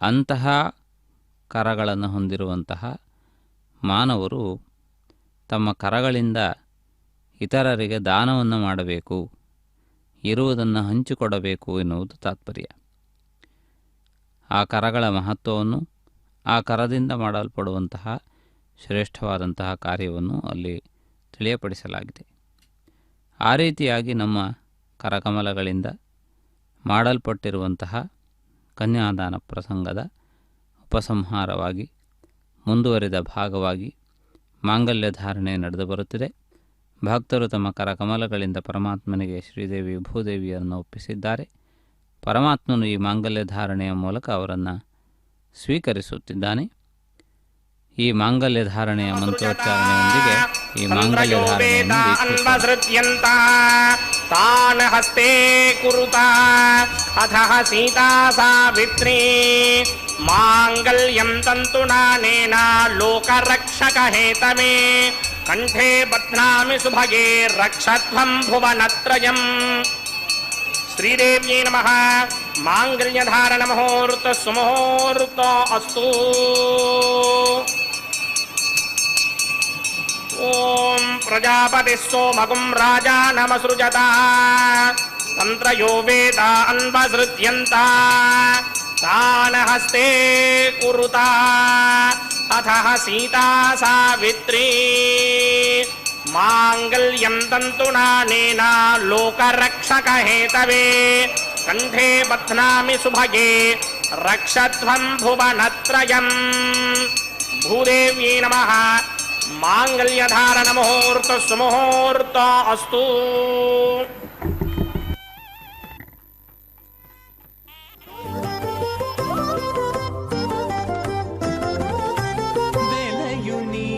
ಅಂತಹ ಕರಗಳನ್ನು ಹೊಂದಿರುವಂತಹ ಮಾನವರು ತಮ್ಮ ಕರಗಳಿಂದ ಇತರರಿಗೆ ದಾನವನ್ನು ಮಾಡಬೇಕು, ಇರುವುದನ್ನು ಹಂಚಿಕೊಡಬೇಕು ಎನ್ನುವುದು ತಾತ್ಪರ್ಯ. ಆ ಕರಗಳ ಮಹತ್ವವನ್ನು, ಆ ಕರದಿಂದ ಮಾಡಲ್ಪಡುವಂತಹ ಶ್ರೇಷ್ಠವಾದಂತಹ ಕಾರ್ಯವನ್ನು ಅಲ್ಲಿ ತಿಳಿಯಪಡಿಸಲಾಗಿದೆ. ಆ ರೀತಿಯಾಗಿ ನಮ್ಮ ಕರಕಮಲಗಳಿಂದ ಮಾಡಲ್ಪಟ್ಟಿರುವಂತಹ ಕನ್ಯಾದಾನ ಪ್ರಸಂಗದ ಉಪಸಂಹಾರವಾಗಿ ಮುಂದುವರಿದ ಭಾಗವಾಗಿ ಮಾಂಗಲ್ಯ ಧಾರಣೆ ನಡೆದು ಬರುತ್ತಿದೆ. ಭಕ್ತರು ತಮ್ಮ ಕರಕಮಲಗಳಿಂದ ಪರಮಾತ್ಮನಿಗೆ ಶ್ರೀದೇವಿ ಭೂದೇವಿಯನ್ನು ಒಪ್ಪಿಸಿದ್ದಾರೆ. ಪರಮಾತ್ಮನು ಈ ಮಾಂಗಲ್ಯ ಧಾರಣೆಯ ಮೂಲಕ ಅವರನ್ನು ಸ್ವೀಕರಿಸುತ್ತಿದ್ದಾನೆ. ಈ ಮಾಂಗಲ್ಯ ಧಾರಣೆಯ ಮಂತ್ರೋಚ್ಚಾರಣೆಯೊಂದಿಗೆ ಈ ಮಾಂಗಲ್ಯ ಧಾರಣೆಯನ್ನು ತಾನ್ ಹಸ್ತೆ ಕುರುತ ಅಥಃ ಸೀತಾ ಸಾವಿತ್ರೀ ಮಾಂಗಲ್ಯಂ ತಂತುನಾನೇನ ಲೋಕರಕ್ಷಕ ಹೇತಮೇ ಕಂಠೇ ಬಧ್ನಾಮಿ ಸುಭಗೆ ರಕ್ಷಧ್ವಂ ಭುವನತ್ರಯಂ. ಶ್ರೀದೇವ್ಯೈ ನಮಃ. ಮಾಂಗಲ್ಯಧಾರಣ ಮುಹೂರ್ತ ಸುಮುಹೂರ್ತ ಅಸ್ತು. ಓಂ ಪ್ರಜಾಪತಿ ಸೋಮಗುಂ ರಾಜಾನಮಸೃಜತ ತಂತ್ರಯೋ ವೇದ ಅನ್ವಸೃಜ್ಯಂತ ತಾನ್ ಹಸ್ತೆ ಕುರುತ ಅಥಃ ಸೀತಾ ಸಾವಿತ್ರೀ ಮಾಂಗಲ್ಯಂ ತಂತುನಾನೇನ ಲೋಕರಕ್ಷಕ ಹೇತವೇ ಕಂಠೇ ಬಧ್ನಾಮಿ ಸುಭಗೆ ರಕ್ಷಧ್ವಂ ಭುವನತ್ರಯಂ. ಭೂದೇವ್ಯೈ ನಮಃ. ಮಾಂಗಲ್ಯಧಾರಣ ಮುಹೂರ್ತ ಸುಮುಹೂರ್ತ ಅಸ್ತು. ಬೆಲೆಯುನಿ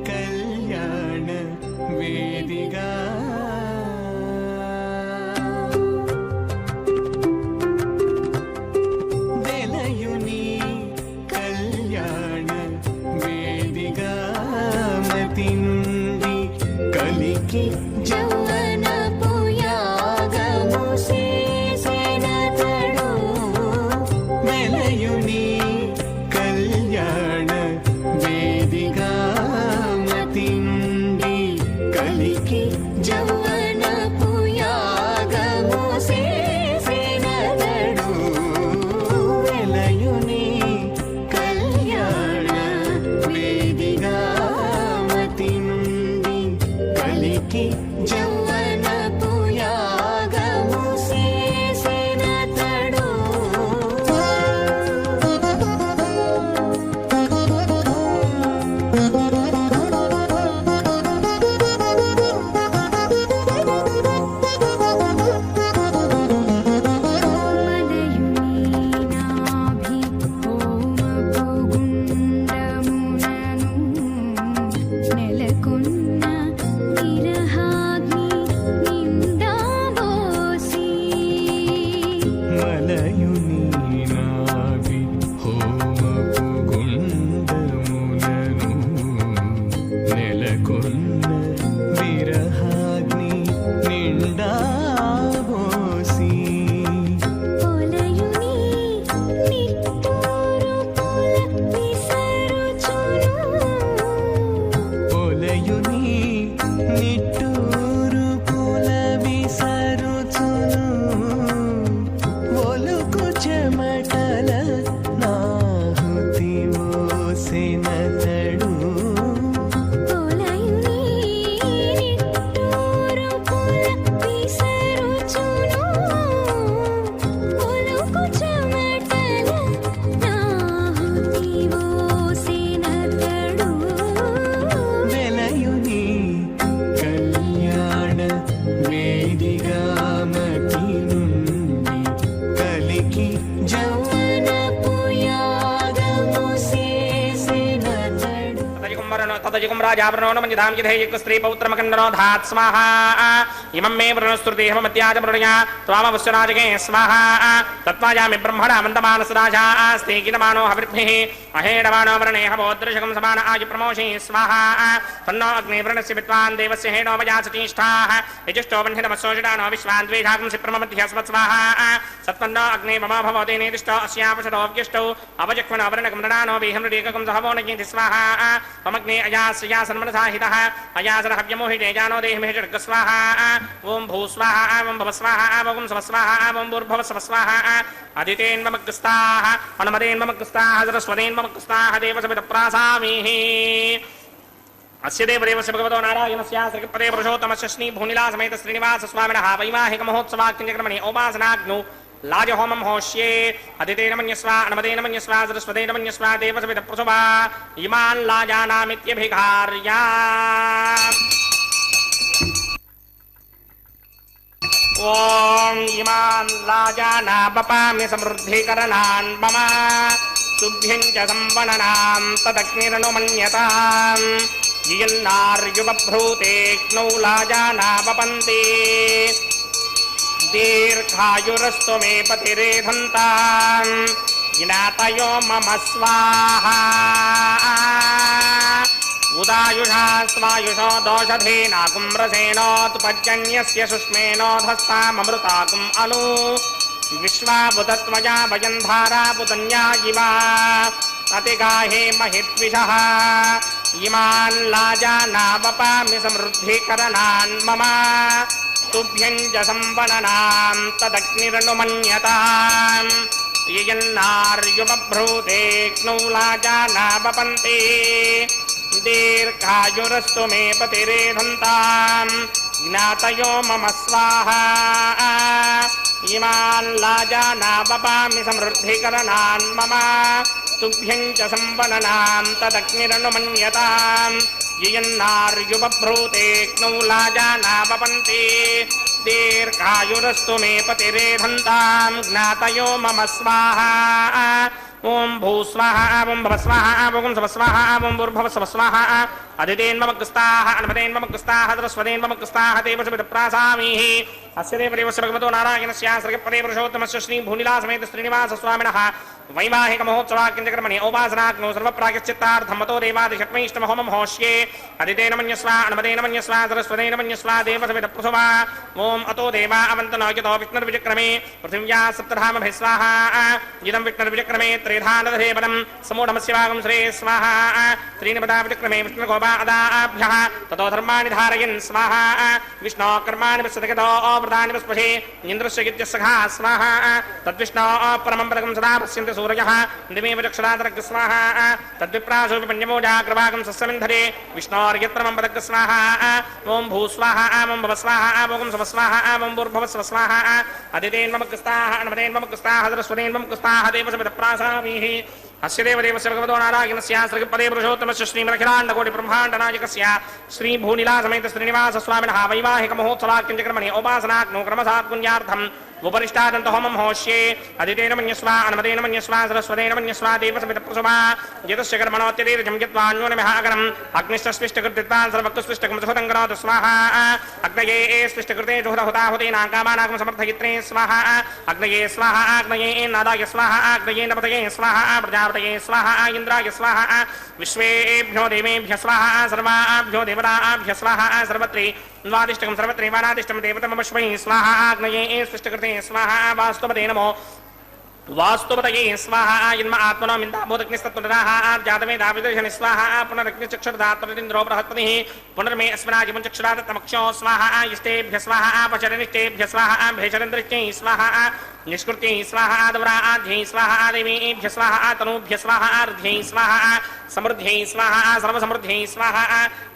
ಕಲ್ಯಾಣ ವೇದಿಗ ಬೆಲೆಯುನಿ ಕಲ್ಯಾಣ ವೇದಿಗ ಮತಿ ನುಂದಿ ಕಲಿಕೆ ಜೌವನ ಪುಯಾಗಮು ಶೇಷನ ತಡು ಬೆಲೆಯುನಿ ಕಲ್ಯಾಣ ವೇದಿಗ ಮತಿ ನುಂದಿ ಕಲಿಕೆ ಜೌವನ ಪುಯಾಗಮು ಶೇಷನ ತಡು ಬೆಲೆಯುನಿ ಕಲ್ಯಾಣ ವೇದಿಗ ಮತಿ ನುಂದಿ ಕಲಿಕೆ ಜೌವನ ಪುಯಾಗಮು ಶೇಷನ పోసెనతడు పొలయుని నిట్టూరు పొల విసరుచును పొలుకు చెమటల నాహుతి పోసెనతడు వెలయుని కళ్యాణ వేదిగామతి నుండి కలికి జౌవనపు యాగము చేసెనతడు తదయుగం రాజావరణో మంజిధాం జిధేయక స్త్రీ పౌత్రమకండనో ధాత్ స్వాహా ఇమం మే వృణస్తుతి హమత్యాజ మృణయ త్వామవశ్యరాజగే స్వాహా తత్వాయామి బ్రహ్మణ మందమానసరాజా స్తే గినమానో హవిర్భిః అహేడమానో వరణే హవోదృశకం సమాన ఆజు ప్రమోషి స్వాహా తన్నో అగ్నే వృణస్య విద్వాన్ దేవస్య హేనో వయాచతిష్ఠాః యజుష్టో వన్హితమస్సోషిడానో విశ్వాన్ ద్వేషాకంసి ప్రమమధ్యస్మత్ స్వాహా సత్పన్నో అగ్నే మమ భవతే నేదిష్టో అస్యాపషదో వ్యుష్టో అవజక్వనో వరణకం మృడానో విహమృడేకం సహవో నజ్ఞేతి స్వాహా त्वमग्ने अयास्या सन्मनसाहितः अयासरहव्यमोहिते जानो देहिमे जर्ग स्वाहा ओं भू स्वाहा ओं भव स्वाहा ओं सव स्वाहा ओं भूर्भुव स्व स्वाहा अदितेन्ममग्रस्ताः अनुमदेन्ममग्रस्ताः सरस्वतेन्ममग्रस्ताः देवसविदप्रासामीः अस्य देवदेवस्य भगवतो नारायणस्य श्रीपदे पुरुषोत्तमस्य श्रीभूनिलासमेत श्रीनिवासस्वामिनः वैवाहिकमहोत्सवाख्यक्रमणे औपासनाग्नौ लाजहोमं होष्ये अदितेन मन्यस्व अनुमतेन मन्यस्व सरस्वतेन मन्यस्व देवसविदप्रसुवा इमान् लाजानामित्यभिघार्या ॐ इमान् लाजानापपाम्य समृद्धिकरणान् मम तुभ्यं च संवननां तदग्निरनुमन्यताम् यन्नार्युबभ्रूतेऽग्नौ लाजानापपन्ति दीर्घायुरस्तु मे पतिरेधन्ताम् ज्ञातयो मम स्वाहा उदायुषा स्वायुषो दोषधेनाकुम्रसेनोत्पजन्यस्य सुष्मेनोधस्ताममृताकुम् अनु विश्वाबुधत्वया वयन्धारा बुधन्या इवा अतिगाहे महिद्विषः इमान् लाजानावपामि समृद्धिकरणान् मम तुभ्यं च संवननां तदग्निरनुमन्यताम् यन्नार्युबभ्रूतेऽग्नौ लाजानावपन्ति दीर्घायुरस्तु मे पतिरेधन्ताम् ज्ञातयो मम स्वाहा इमान् लाजानावपामि समृद्धिकरणान् मम तुभ्यं च संवननां तदग्निरनुमन्यताम् यन्नार्युबभ्रूतेऽग्नौ लाजानावपन्ति दीर्घायुरस्तु मे पतिरेधन्ताम् ज्ञातयो मम स्वाहा ओं भू स्वाहा ओं भव स्वाहा ओं सव स्वाहा ओं भूर्भुव स्व स्वाहा अदितेन्ममग्रस्ताः अनुमतेन्ममग्रस्ताः सरस्वतेन्ममग्रस्ताः देवसविदप्रासामीः अस्य देवदेवस्य भगवतो नारायणस्य श्रीपदे पुरुषोत्तमस्य श्रीभूनिलासमेत श्रीनिवासस्वामिनः वैवाहिकमहोत्सवाख्यक्रमणे औपासनाग्नौ सर्वप्रायश्चित्तार्थं मतो देवादिषट्मैष्टमहोमं होष्ये अदितेन मन्यस्व अनुमतेन मन्यस्व सरस्वतेन मन्यस्व देवसविदप्रसुवा ओं अतो देवा अवन्तनो यतो विष्णुर्विचक्रमे पृथिव्या सप्तधामभिः स्वाहा इदं विष्णुर्विचक्रमे त्रिधानदधे पदं समूढमस्यवागं श्रे स्वाहा त्रीनिपदा विचक्रमे विष्णुर्गोपा अदाभ्यः ततो धर्माणि धारयन् स्वाहा विष्णो कर्माणि विशतगतो अवृतानि विस्पशे इन्द्रस्य गित्यसखा स्वाहा तद्विष्णो परमं पदकं सदा पश्यन्ति सूरयः दिमेव चक्षुरातरग् स्वाहा तद्विप्रासो विपन्यमोजाग्रभागं सस्यमिन्धरे विष्णोर्यत्रमं पदग् स्वाहा ओं भू स्वाहा ओं भव स्वाहा ओं सव स्वाहा ओं भूर्भुव स्व स्वाहा अदितेन्ममग्रस्ताः अनुमतेन्ममग्रस्ताः सरस्वतेन्ममग्रस्ताः देवसविदप्रासामीः अस्य देवदेवस्य भगवतो नारायणस्य श्रीपदे पुरुषोत्तमस्य श्रीमखिलाण्डकोटिब्रह्माण्डनायकस्य श्रीभूनिलासमेत श्रीनिवासस्वामिनः वैवाहिकमहोत्सवाख्यक्रमणे औपासनाग्नौ क्रमसात् पुण्यार्थम् उपरिष्टादन्त होमं होष्ये अदितेन मन्यस्व अनुमतेन मन्यस्व सरस्वतेन मन्यस्व देवसविदप्रसुवा यतस्य कर्मणोत्यतीर्जं यत्वान्योनिमहागरम् अग्निष्टस्पृष्टकृत्वान् सर्वक्तुस्पृष्टकं सुहृदङ्गनाथ स्वाहा अग्नये स्पृष्टकृते जुहुदहुताहुतीनां कामानां समर्थयित्रे स्वाहा अग्नये स्वाहा अग्नये नादाय स्वाहा अग्नये नपतये स्वाहा प्रजापतये स्वाहा इन्द्राय स्वाहा विश्वेभ्यो देवेभ्यः स्वाहा सर्वाभ्यो देवताभ्यः स्वाहा सर्वत्रे द्वादिष्टकं सर्वत्रे वानादिष्टं देवतमश्वै स्वाहा अग्नये स्पृष्टकृते स्वाहा वास्तुपदे नमो वास्तुपतये स्वाहा जन्म आत्मनो मिन्दाभूतग्निस्तत्पुनराः जातमे दाविदर्शनि स्वाहा पुनरग्निचक्षुर्धातुरिन्द्रो बृहस्पतिः पुनर्मे अस्मराजिमुं चक्षुरादत्तमक्षो स्वाहा इष्टेभ्य स्वाहा पचरनिष्टेभ्य स्वाहा भेषरन्द्रिष्टै स्वाहा निष्कृत्यै स्वाहा आदवराध्यै स्वाहा देवीभ्य स्वाहा तनूभ्य स्वाहा अर्ध्यै स्वाहा समृद्ध्यै स्वाहा सर्वसमृद्ध्यै स्वाहा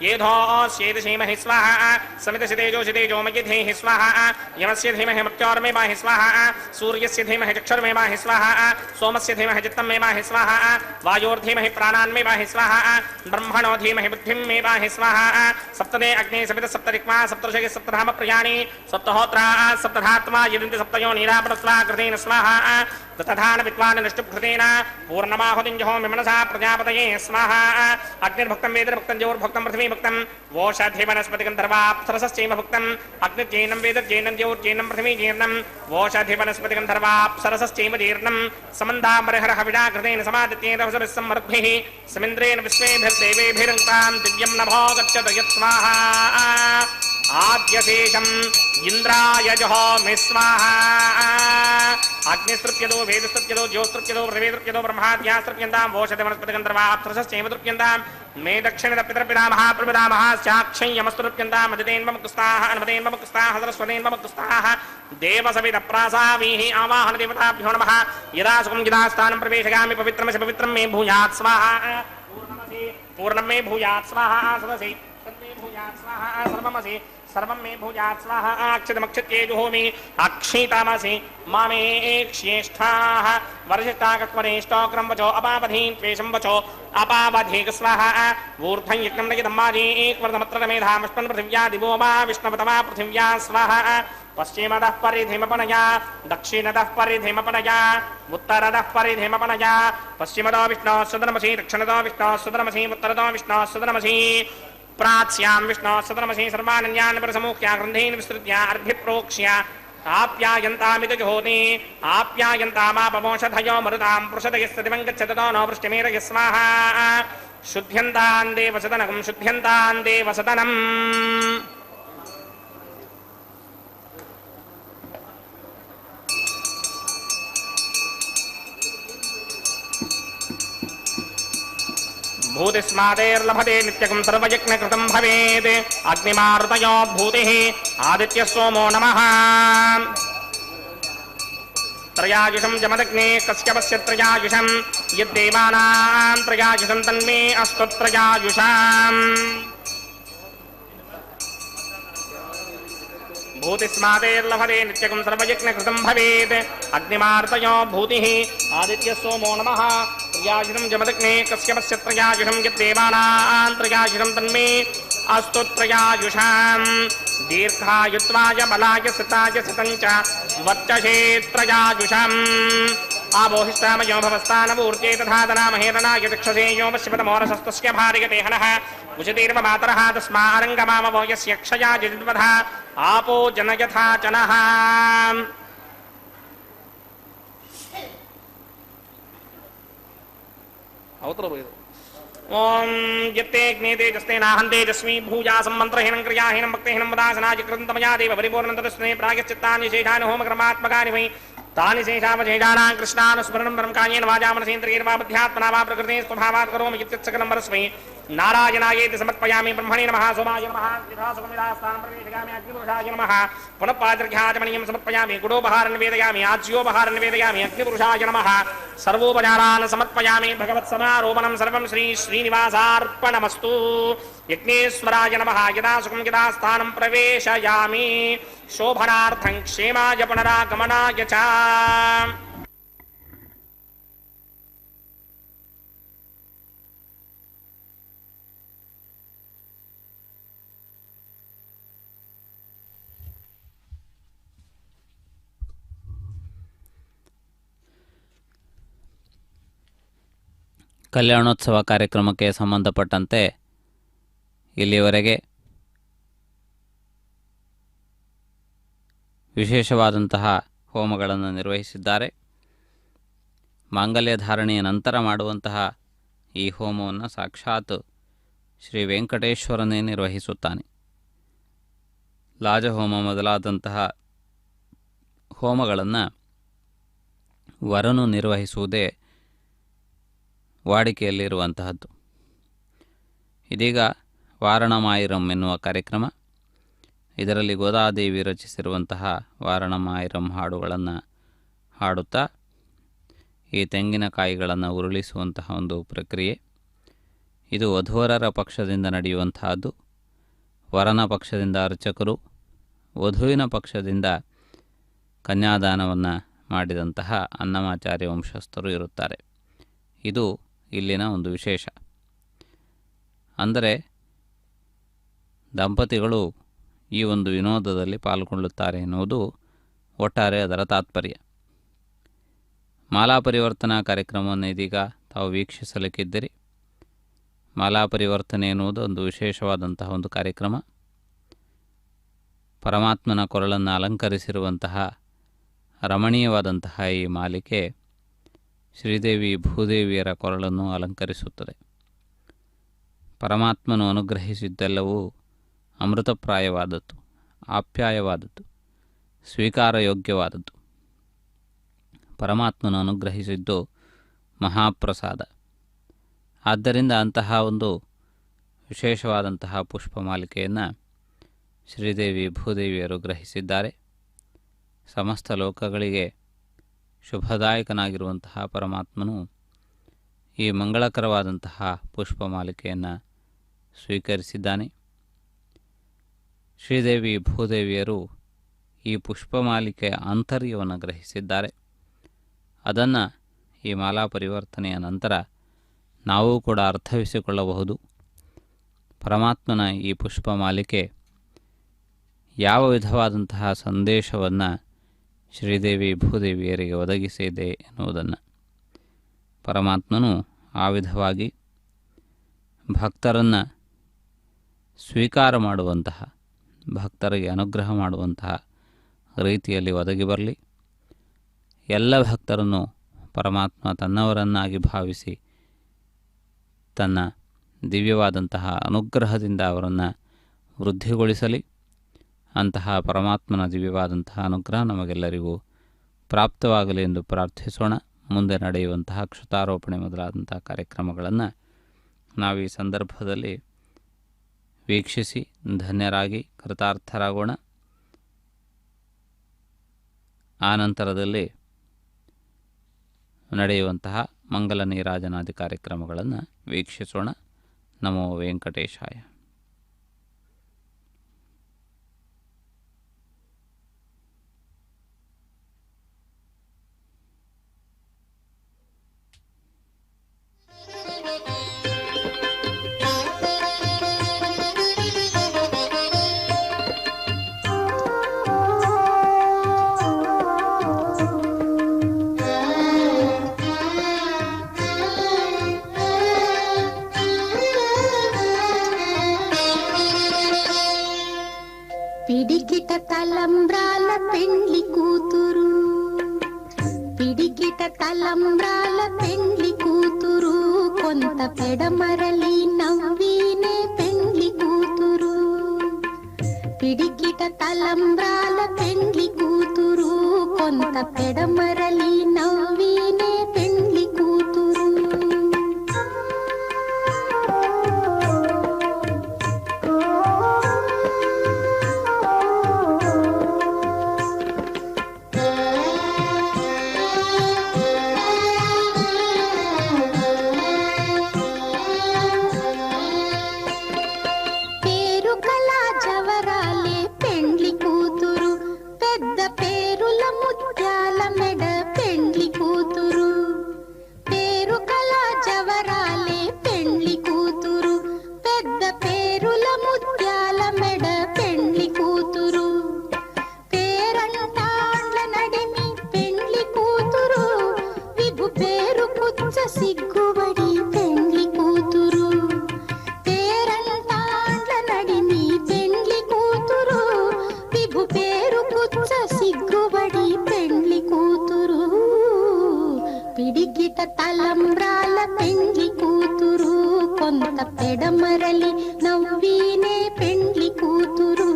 येधोऽस्येदशेमहि स्वाहा समितशितेजोषितेजोमयिधेः स्वाहा यमस्य धीमहि मृत्योर्मेवाहि स्वाहा सूर्यस्य धीमहि चक्षुर्मेवाहि स्वाहा सोमस्य धीमहि चित्तमेवाहि स्वाहा वायोर्धीमहि प्राणान्मेवाहि स्वाहा ब्रह्मणो धीमहि बुद्धिमेवाहि स्वाहा सप्तदे अग्ने समित सप्तरिक्मा सप्तऋषिः सप्तधाम प्रयाणि सप्तहोत्रा सप्तधात्मा यदन्ति सप्तयो नीरापणस्वाकृतेन स्वाहा तथान विद्वान् निष्टुभृतेन पूर्णमाहुतिञ्जहोमि मनसा प्रजापतये स्वाहा अग्निर्भुक्तं वेदर्भुक्तं ज्योर्भुक्तं पृथिवीभुक्तं वोषाधि वनस्पतिगन्धर्वाप्सरसश्चैव भुक्तम् अग्निर्जैनं वेदर्जैनं ज्योर्जैनं पृथिवीजीर्णं वोषाधि वनस्पतिगन्धर्वाप्सरसश्चैव जीर्णं समन्दामरिहरहविडाकृतेन समादित्येतवसभिः सम्मरुद्भिः समिन्द्रेण विश्वेभिर्देवेभिरङ्क्तां दिव्यं नभो गच्छत यत्स्वाहा आद्यशेषम् इंद्राय जहोमि स्वाहा अग्निस्तृप्यतो वेदस्तृप्यतो ज्योस्तृप्यतो पृथिवीस्तृप्यतो ब्रह्माद्यास्तृप्यन्तां वोषधि वनस्पतिगन्धर्वाप्सरसश्चैव तृप्यन्तां मे दक्षिणपितरपितामहः प्रपितामहः साक्षं यमस्तृप्यन्तां मदितेन्वमुक्ताः अन्वतेन्वमुक्ताः सरस्वतेन्वमुक्ताः देवसवितप्रासावीः आवाहनदेवताभ्यो नमः यदा सुखं यदा स्थानं प्रवेशयामि पवित्रमसि पवित्रं मे भूयात् स्वाहा पूर्णं मे भूयात् स्वाहा सदसि तन्मे भूयात् स्वाहा सर्वमसि सर्वं मे भूयात् स्वाहा अक्षतमक्षत्ये जुहोमि अक्षितामसि मामे एक्ष्येष्ठाः वर्षिष्ठाकस्मरेष्टोक्रं वचो अपावधीन् त्वेषं वचो अपावधीक स्वाहा ऊर्ध्वं यज्ञं नयितं माजी एकवर्धमत्र मेधामष्टन् पृथिव्या दिवो वा विष्णवतमा पृथिव्या स्वाहा पश्चिमतः परिधिमपनया दक्षिणतः परिधिमपनया उत्तरतः परिधिमपनया पश्चिमतो विष्णोः सुदनमसि दक्षिणतो विष्णोः सुदनमसि उत्तरतो विष्णोः सुदनमसि प्राच्यां विष्णोः सुदनमसि सर्वानन्यान् परसमुख्या ग्रन्थीन् विस्तृत्य अर्भिप्रोक्ष्य आप्यायन्तामिति जुहोति आप्यायन्तामापमोषधयो मरुतां पृषदयस्तदिवं गच्छततो नो वृष्टिमेरय स्वाहा शुद्ध्यन्तां देवसदनं शुद्ध्यन्तां देवसदनम् भूतिस्मादेर्लभते नित्यकं सर्वयज्ञकृतं भवेत् अग्निमारुतयो भूतिः आदित्य सोमो नमः त्रयायुषं जमदग्ने कश्यपस्य त्रयायुषं यद्देवानां त्रयायुषं तन्मे अस्तु त्रयायुषाम् भूतिस्मादेर्लभते नित्यकं सर्वयज्ञकृतं भवेत् अग्निमारुतयो भूतिः आदित्य सोमो नमः त्रयायुषं जमदग्ने कश्यपस्य त्रयायुषं यद्देवानां त्रयायुषं तन्मे अस्तु त्रयायुषाम् दीर्घायुत्वाय बलाय सिताय सितं च वर्चसे त्रयायुषम् आबोहिष्टामयो भवस्तानमूर्ते तथा दनामहेरणाय चक्षसे यो पश्यपतमोरसस्तस्य भार्यते हनः उचितीर्वमातरः तस्मारङ्गमामवो यस्य क्षया जिद्वधः आपो जनयथा जनः ओम यत्ते अग्ने तेजस्ते नाहं तेजस्वी भूयासं मन्त्रहीनं क्रियाहीनं भक्तिहीनं वदासनाय कृतमया देव परिपूर्णतरस्ने प्रागश्चित्तानि शेषानि होमकर्मात्मकानि वै तानि शेषावशेषाणां कृष्णानुस्मरणं परमकायेन वाचा मनसेन्द्रियेण वा बुद्ध्यात्मना वा प्रकृतेः स्वभावात् करोमि इत्यत्सकलं वरस्मै नारायणायेति समर्पयामि ब्रह्मणे नमः सोमाय नमः विधासुखमिदास्थानं प्रवेशयामि अग्निपुरुषाय नमः पुनः पादर्घ्याचमनीयं समर्पयामि गुडोपहारं निवेदयामि आज्योपहारं निवेदयामि अग्निपुरुषाय नमः सर्वोपचारान् समर्पयामि भगवत्समारोपणं सर्वं श्री श्रीनिवासार्पणमस्तु यज्ञेश्वराय नमः यदा सुखं यदा स्थानं प्रवेशयामि शोभनार्थं क्षेमाय पुनरागमनाय च ಕಲ್ಯಾಣೋತ್ಸವ ಕಾರ್ಯಕ್ರಮಕ್ಕೆ ಸಂಬಂಧಪಟ್ಟಂತೆ ಇಲ್ಲಿಯವರೆಗೆ ವಿಶೇಷವಾದಂತಹ ಹೋಮಗಳನ್ನು ನಿರ್ವಹಿಸಿದ್ದಾರೆ. ಮಾಂಗಲ್ಯ ಧಾರಣೆಯ ನಂತರ ಮಾಡುವಂತಹ ಈ ಹೋಮವನ್ನು ಸಾಕ್ಷಾತ್ ಶ್ರೀ ವೆಂಕಟೇಶ್ವರನೇ ನಿರ್ವಹಿಸುತ್ತಾನೆ. ಲಾಜಹೋಮ ಮೊದಲಾದಂತಹ ಹೋಮಗಳನ್ನು ವರನು ನಿರ್ವಹಿಸುವುದೇ ವಾಡಿಕೆಯಲ್ಲಿರುವಂತಹದ್ದು. ಇದೀಗ ವಾರಣಮಾಯಿರಂ ಎನ್ನುವ ಕಾರ್ಯಕ್ರಮ. ಇದರಲ್ಲಿ ಗೋದಾದೇವಿ ರಚಿಸಿರುವಂತಹ ವಾರಣಮಾಯಿರಂ ಹಾಡುಗಳನ್ನು ಹಾಡುತ್ತಾ ಈ ತೆಂಗಿನಕಾಯಿಗಳನ್ನು ಉರುಳಿಸುವಂತಹ ಒಂದು ಪ್ರಕ್ರಿಯೆ. ಇದು ವಧುವರರ ಪಕ್ಷದಿಂದ ನಡೆಯುವಂತಹದ್ದು. ವರನ ಪಕ್ಷದಿಂದ ಅರ್ಚಕರು, ವಧುವಿನ ಪಕ್ಷದಿಂದ ಕನ್ಯಾದಾನವನ್ನು ಮಾಡಿದಂತಹ ಅನ್ನಮಾಚಾರ್ಯ ವಂಶಸ್ಥರು ಇರುತ್ತಾರೆ. ಇದು ಇಲ್ಲಿನ ಒಂದು ವಿಶೇಷ. ಅಂದರೆ ದಂಪತಿಗಳು ಈ ಒಂದು ವಿನೋದದಲ್ಲಿ ಪಾಲ್ಗೊಳ್ಳುತ್ತಾರೆ ಎನ್ನುವುದು ಒಟ್ಟಾರೆ ಅದರ ತಾತ್ಪರ್ಯ. ಮಾಲಾ ಪರಿವರ್ತನಾ ಕಾರ್ಯಕ್ರಮವನ್ನು ಇದೀಗ ತಾವು ವೀಕ್ಷಿಸಲಿಕ್ಕಿದ್ದೀರಿ. ಮಾಲಾ ಪರಿವರ್ತನೆ ಎನ್ನುವುದು ಒಂದು ವಿಶೇಷವಾದಂತಹ ಒಂದು ಕಾರ್ಯಕ್ರಮ. ಪರಮಾತ್ಮನ ಕೊರಳನ್ನು ಅಲಂಕರಿಸಿರುವಂತಹ ರಮಣೀಯವಾದಂತಹ ಈ ಮಾಲಿಕೆ ಶ್ರೀದೇವಿ ಭೂದೇವಿಯರ ಕೊರಳನ್ನು ಅಲಂಕರಿಸುತ್ತದೆ. ಪರಮಾತ್ಮನು ಅನುಗ್ರಹಿಸಿದ್ದೆಲ್ಲವೂ ಅಮೃತಪ್ರಾಯವಾದದ್ದು, ಆಪ್ಯಾಯವಾದದ್ದು, ಸ್ವೀಕಾರಯೋಗ್ಯವಾದದ್ದು. ಪರಮಾತ್ಮನು ಅನುಗ್ರಹಿಸಿದ್ದು ಮಹಾಪ್ರಸಾದ. ಆದ್ದರಿಂದ ಅಂತಹ ಒಂದು ವಿಶೇಷವಾದಂತಹ ಪುಷ್ಪಮಾಲಿಕೆಯನ್ನು ಶ್ರೀದೇವಿ ಭೂದೇವಿಯರು ಗ್ರಹಿಸಿದ್ದಾರೆ. ಸಮಸ್ತ ಲೋಕಗಳಿಗೆ ಶುಭದಾಯಕನಾಗಿರುವಂತಹ ಪರಮಾತ್ಮನು ಈ ಮಂಗಳಕರವಾದಂತಹ ಪುಷ್ಪಮಾಲಿಕೆಯನ್ನು ಸ್ವೀಕರಿಸಿದ್ದಾನೆ. ಶ್ರೀದೇವಿ ಭೂದೇವಿಯರು ಈ ಪುಷ್ಪಮಾಲಿಕೆಯ ಆಂತರ್ಯವನ್ನು ಗ್ರಹಿಸಿದ್ದಾರೆ. ಅದನ್ನು ಈ ಮಾಲಾ ಪರಿವರ್ತನೆಯ ನಂತರ ನಾವು ಕೂಡ ಅರ್ಥೈಸಿಕೊಳ್ಳಬಹುದು. ಪರಮಾತ್ಮನ ಈ ಪುಷ್ಪಮಾಲಿಕೆ ಯಾವ ವಿಧವಾದಂತಹ ಸಂದೇಶವನ್ನು ಶ್ರೀದೇವಿ ಭೂದೇವಿಯರಿಗೆ ಒದಗಿಸಿದೆ ಎನ್ನುವುದನ್ನು. ಪರಮಾತ್ಮನು ಆ ವಿಧವಾಗಿ ಭಕ್ತರನ್ನು ಸ್ವೀಕಾರ ಮಾಡುವಂತಹ, ಭಕ್ತರಿಗೆ ಅನುಗ್ರಹ ಮಾಡುವಂತಹ ರೀತಿಯಲ್ಲಿ ಒದಗಿ ಬರಲಿ. ಎಲ್ಲ ಭಕ್ತರನ್ನು ಪರಮಾತ್ಮ ತನ್ನವರನ್ನಾಗಿ ಭಾವಿಸಿ ತನ್ನ ದಿವ್ಯವಾದಂತಹ ಅನುಗ್ರಹದಿಂದ ಅವರನ್ನು ವೃದ್ಧಿಗೊಳಿಸಲಿ. ಅಂತಹ ಪರಮಾತ್ಮನ ದಿವ್ಯವಾದಂತಹ ಅನುಗ್ರಹ ನಮಗೆಲ್ಲರಿಗೂ ಪ್ರಾಪ್ತವಾಗಲಿ ಎಂದು ಪ್ರಾರ್ಥಿಸೋಣ. ಮುಂದೆ ನಡೆಯುವಂತಹ ಕ್ಷತಾರೋಪಣೆ ಮೊದಲಾದಂತಹ ಕಾರ್ಯಕ್ರಮಗಳನ್ನು ನಾವು ಈ ಸಂದರ್ಭದಲ್ಲಿ ವೀಕ್ಷಿಸಿ ಧನ್ಯರಾಗಿ ಕೃತಾರ್ಥರಾಗೋಣ. ಆ ನಂತರದಲ್ಲಿ ನಡೆಯುವಂತಹ ಮಂಗಲ ನೀರಾಜನಾದಿ ಕಾರ್ಯಕ್ರಮಗಳನ್ನು ವೀಕ್ಷಿಸೋಣ. ನಮೋ ವೆಂಕಟೇಶಾಯ. పిడికిట తలంబ్రాల పెండ్లి కూతురు, పిడికిట తలంబ్రాల పెండ్లి కూతురు, కొంత పెడమరలి నవ్వినే పెండ్లి కూతురు. పిడికిట తలంబ్రాల పెండ్లి కూతురు, కొంత పెడమరలి నవ్వినే పెండ్లి కూతురు. సిగ్గుబడి పెండ్లి కూతురు, పేరంటాండ్ల నడిమి పెండ్లి కూతురు, విభు పేరు కుచ్చ సిగ్గుబడి పెండ్లి కూతురు. పిడికిట తలంబ్రాల పెండ్లి కూతురు, కొంత పెడమరలి నవ్వినే పెండ్లి కూతురు.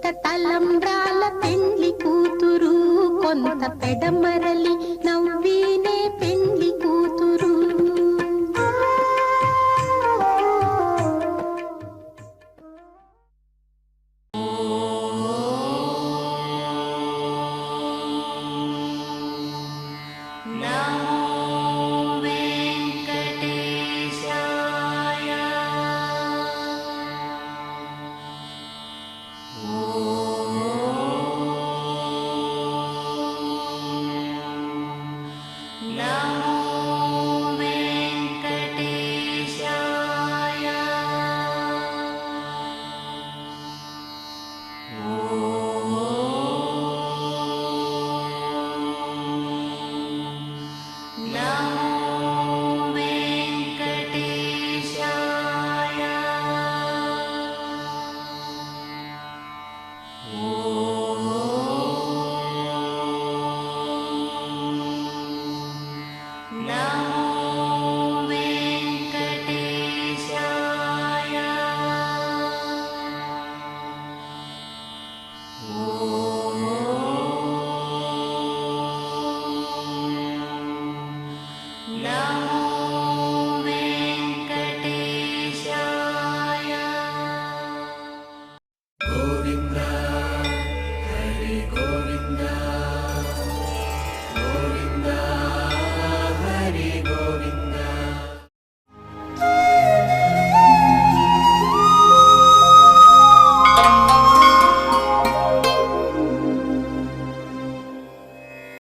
తలంబ్రాల పెండ్లి కూతురు కొంత పెడమరలి